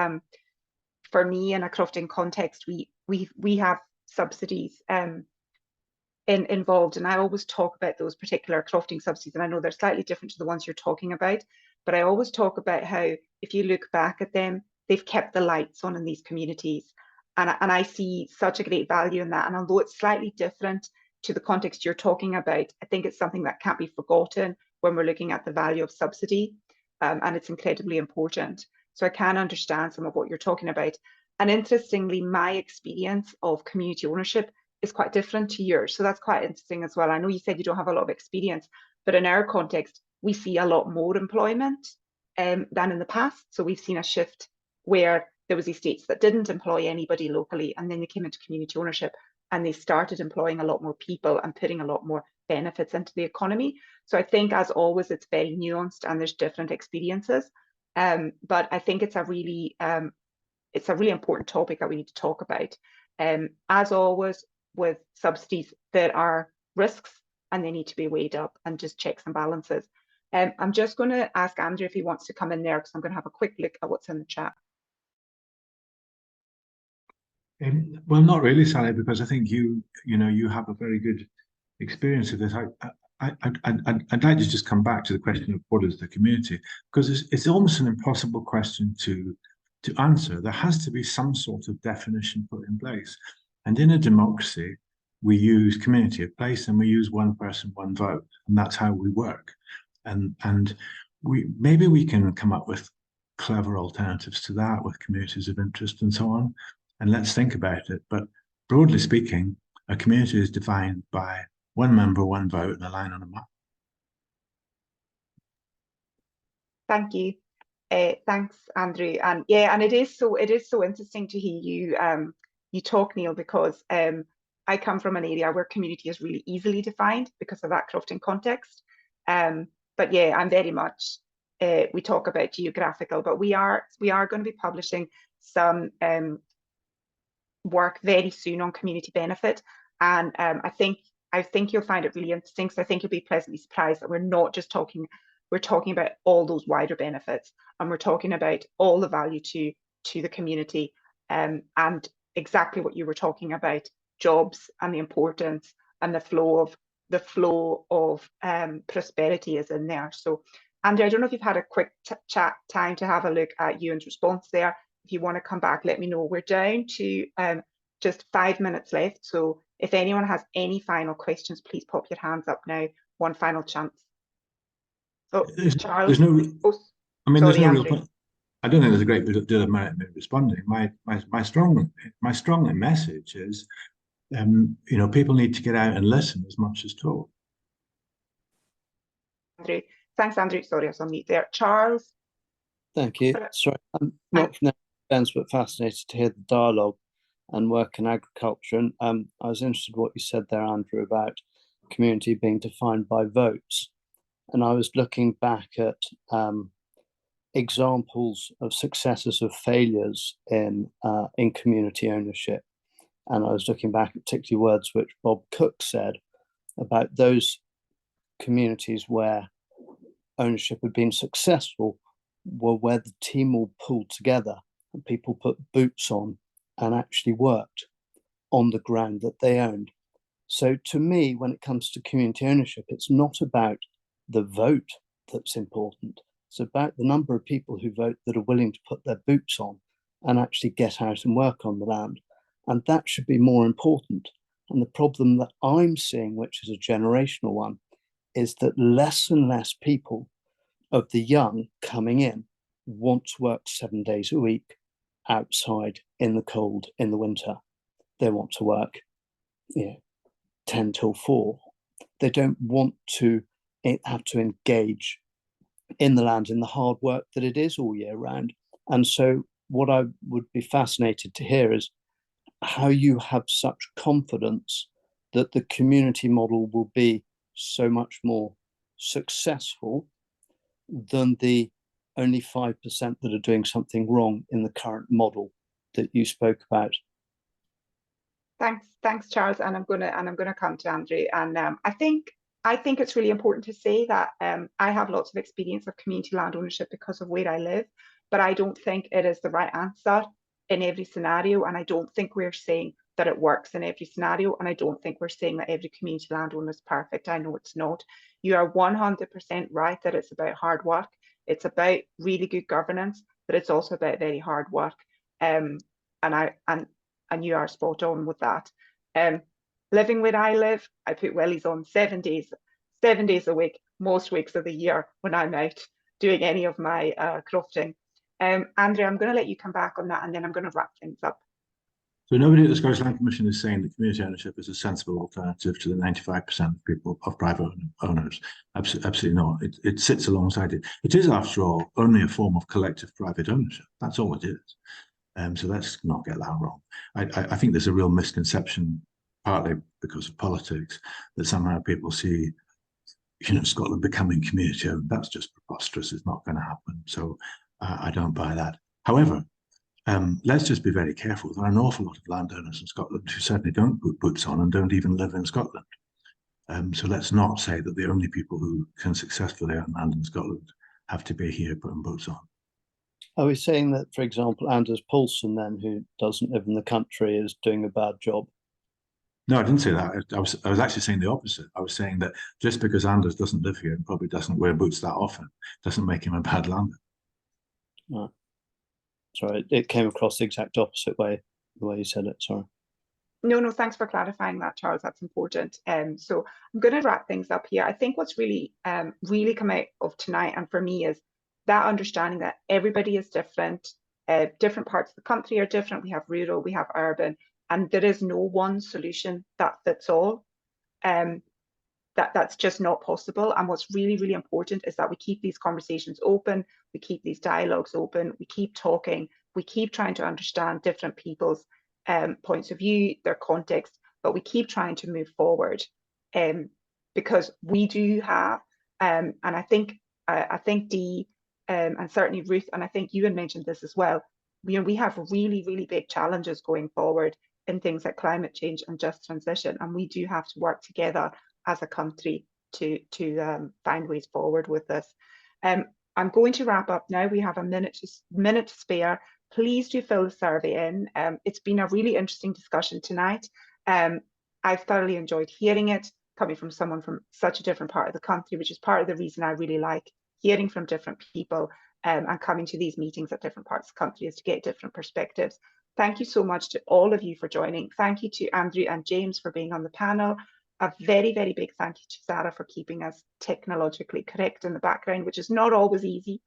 for me in a crofting context, we have subsidies involved, and I always talk about those particular crofting subsidies, and I know they're slightly different to the ones you're talking about, but I always talk about how if you look back at them, they've kept the lights on in these communities, and I see such a great value in that. And although it's slightly different to the context you're talking about, I think it's something that can't be forgotten when we're looking at the value of subsidy, and it's incredibly important. So I can understand some of what you're talking about. And interestingly, my experience of community ownership is quite different to yours. So that's quite interesting as well. I know you said you don't have a lot of experience, but in our context, we see a lot more employment than in the past. So we've seen a shift where there was estates that didn't employ anybody locally, and then they came into community ownership and they started employing a lot more people and putting a lot more benefits into the economy. So I think, as always, it's very nuanced and there's different experiences. But I think it's a really important topic that we need to talk about. As always, with subsidies, there are risks and they need to be weighed up, and just checks and balances. I'm just going to ask Andrew if he wants to come in there, because I'm going to have a quick look at what's in the chat. Well, not really, Sally, because I think you have a very good experience of this. I'd like to just come back to the question of what is the community, because it's almost an impossible question to answer. There has to be some sort of definition put in place. And in a democracy, we use community of place and we use one person, one vote, and that's how we work. And maybe we can come up with clever alternatives to that, with communities of interest and so on. And let's think about it. But broadly speaking, a community is defined by one member, one vote, and a line on a map. Thank you. Thanks, Andrew. And yeah, and it is so interesting to hear you you talk, Neil, because I come from an area where community is really easily defined because of that Crofton context. But yeah, I'm very much we talk about geographical, but we are going to be publishing some work very soon on community benefit, and I think you'll find it really interesting. So I think you'll be pleasantly surprised that we're not just talking. We're talking about all those wider benefits, and we're talking about all the value to the community, and exactly what you were talking about, jobs and the importance and the flow of prosperity is in there. So, Andrew, I don't know if you've had a quick chat time to have a look at Ewan's response there. If you want to come back, let me know. We're down to just 5 minutes left. So if anyone has any final questions, please pop your hands up now. One final chance. Oh, Charles. There's no. I mean, sorry, there's no Andrew. real point. I don't think there's a great deal of merit in responding. My strong message is, people need to get out and listen as much as talk. Andrew, thanks, Andrew. Sorry, I was on mute there. Charles. Thank you. Sorry, I'm not from Glens, but fascinated to hear the dialogue and work in agriculture. And I was interested in what you said there, Andrew, about community being defined by votes. And I was looking back at examples of successes of failures in community ownership. And I was looking back at particularly words which Bob Cook said about those communities where ownership had been successful were where the team all pulled together and people put boots on and actually worked on the ground that they owned. So to me, when it comes to community ownership, it's not about the vote that's important. It's about the number of people who vote that are willing to put their boots on and actually get out and work on the land. And that should be more important. And the problem that I'm seeing, which is a generational one, is that less and less people of the young coming in want to work 7 days a week outside in the cold in the winter. They want to work 10 till 4. They don't want to have to engage in the land, in the hard work that it is all year round. And so what I would be fascinated to hear is how you have such confidence that the community model will be so much more successful than the only 5% that are doing something wrong in the current model that you spoke about. Thanks, Charles. And I'm gonna come to Andrew. And I think it's really important to say that I have lots of experience of community land ownership because of where I live, but I don't think it is the right answer in every scenario. And I don't think we're saying that it works in every scenario. And I don't think we're saying that every community landowner is perfect. I know it's not. You are 100% right that it's about hard work. It's about really good governance, but it's also about very hard work. And you are spot on with that. living where I live, I put wellies on 7 days a week, most weeks of the year when I'm out doing any of my crofting. Andrew, I'm going to let you come back on that, and then I'm going to wrap things up. So nobody at the Scottish Land Commission is saying that community ownership is a sensible alternative to the 95% of people of private owners. Absolutely not. It sits alongside it. It is, after all, only a form of collective private ownership. That's all it is. So let's not get that wrong. I think there's a real misconception, partly because of politics, that somehow people see, Scotland becoming community owned. That's just preposterous. It's not going to happen. So I don't buy that. However, let's just be very careful. There are an awful lot of landowners in Scotland who certainly don't put boots on and don't even live in Scotland. So let's not say that the only people who can successfully own land in Scotland have to be here putting boots on. Are we saying that, for example, Anders Poulsen, then, who doesn't live in the country, is doing a bad job? No, I didn't say that. I was actually saying the opposite. I was saying that just because Anders doesn't live here and probably doesn't wear boots that often, doesn't make him a bad landowner. Oh. Sorry, it came across the exact opposite way, the way you said it. Sorry. No, thanks for clarifying that, Charles. That's important. So I'm going to wrap things up here. I think what's really come out of tonight, and for me, is that understanding that everybody is different. Different parts of the country are different. We have rural, we have urban, and there is no one solution that fits all. That's just not possible. And what's really, really important is that we keep these conversations open, we keep these dialogues open, we keep talking, we keep trying to understand different people's points of view, their context, but we keep trying to move forward, because we do have, and I think Dee, and certainly Ruth, and I think you had mentioned this as well, we have really, really big challenges going forward in things like climate change and just transition, and we do have to work together as a country to find ways forward with this. I'm going to wrap up now. We have a minute to spare. Please do fill the survey in. It's been a really interesting discussion tonight. I've thoroughly enjoyed hearing it, coming from someone from such a different part of the country, which is part of the reason I really like hearing from different people, and coming to these meetings at different parts of the country, is to get different perspectives. Thank you so much to all of you for joining. Thank you to Andrew and James for being on the panel. A very, very big thank you to Sarah for keeping us technologically correct in the background, which is not always easy.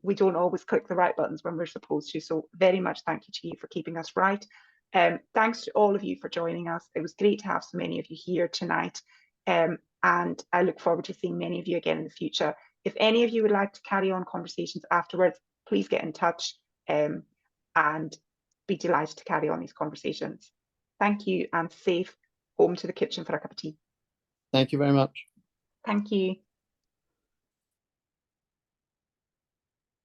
We don't always click the right buttons when we're supposed to. So very much thank you to you for keeping us right. Thanks to all of you for joining us. It was great to have so many of you here tonight. And I look forward to seeing many of you again in the future. If any of you would like to carry on conversations afterwards, please get in touch, and be delighted to carry on these conversations. Thank you, and safe home to the kitchen for a cup of tea. Thank you very much. Thank you.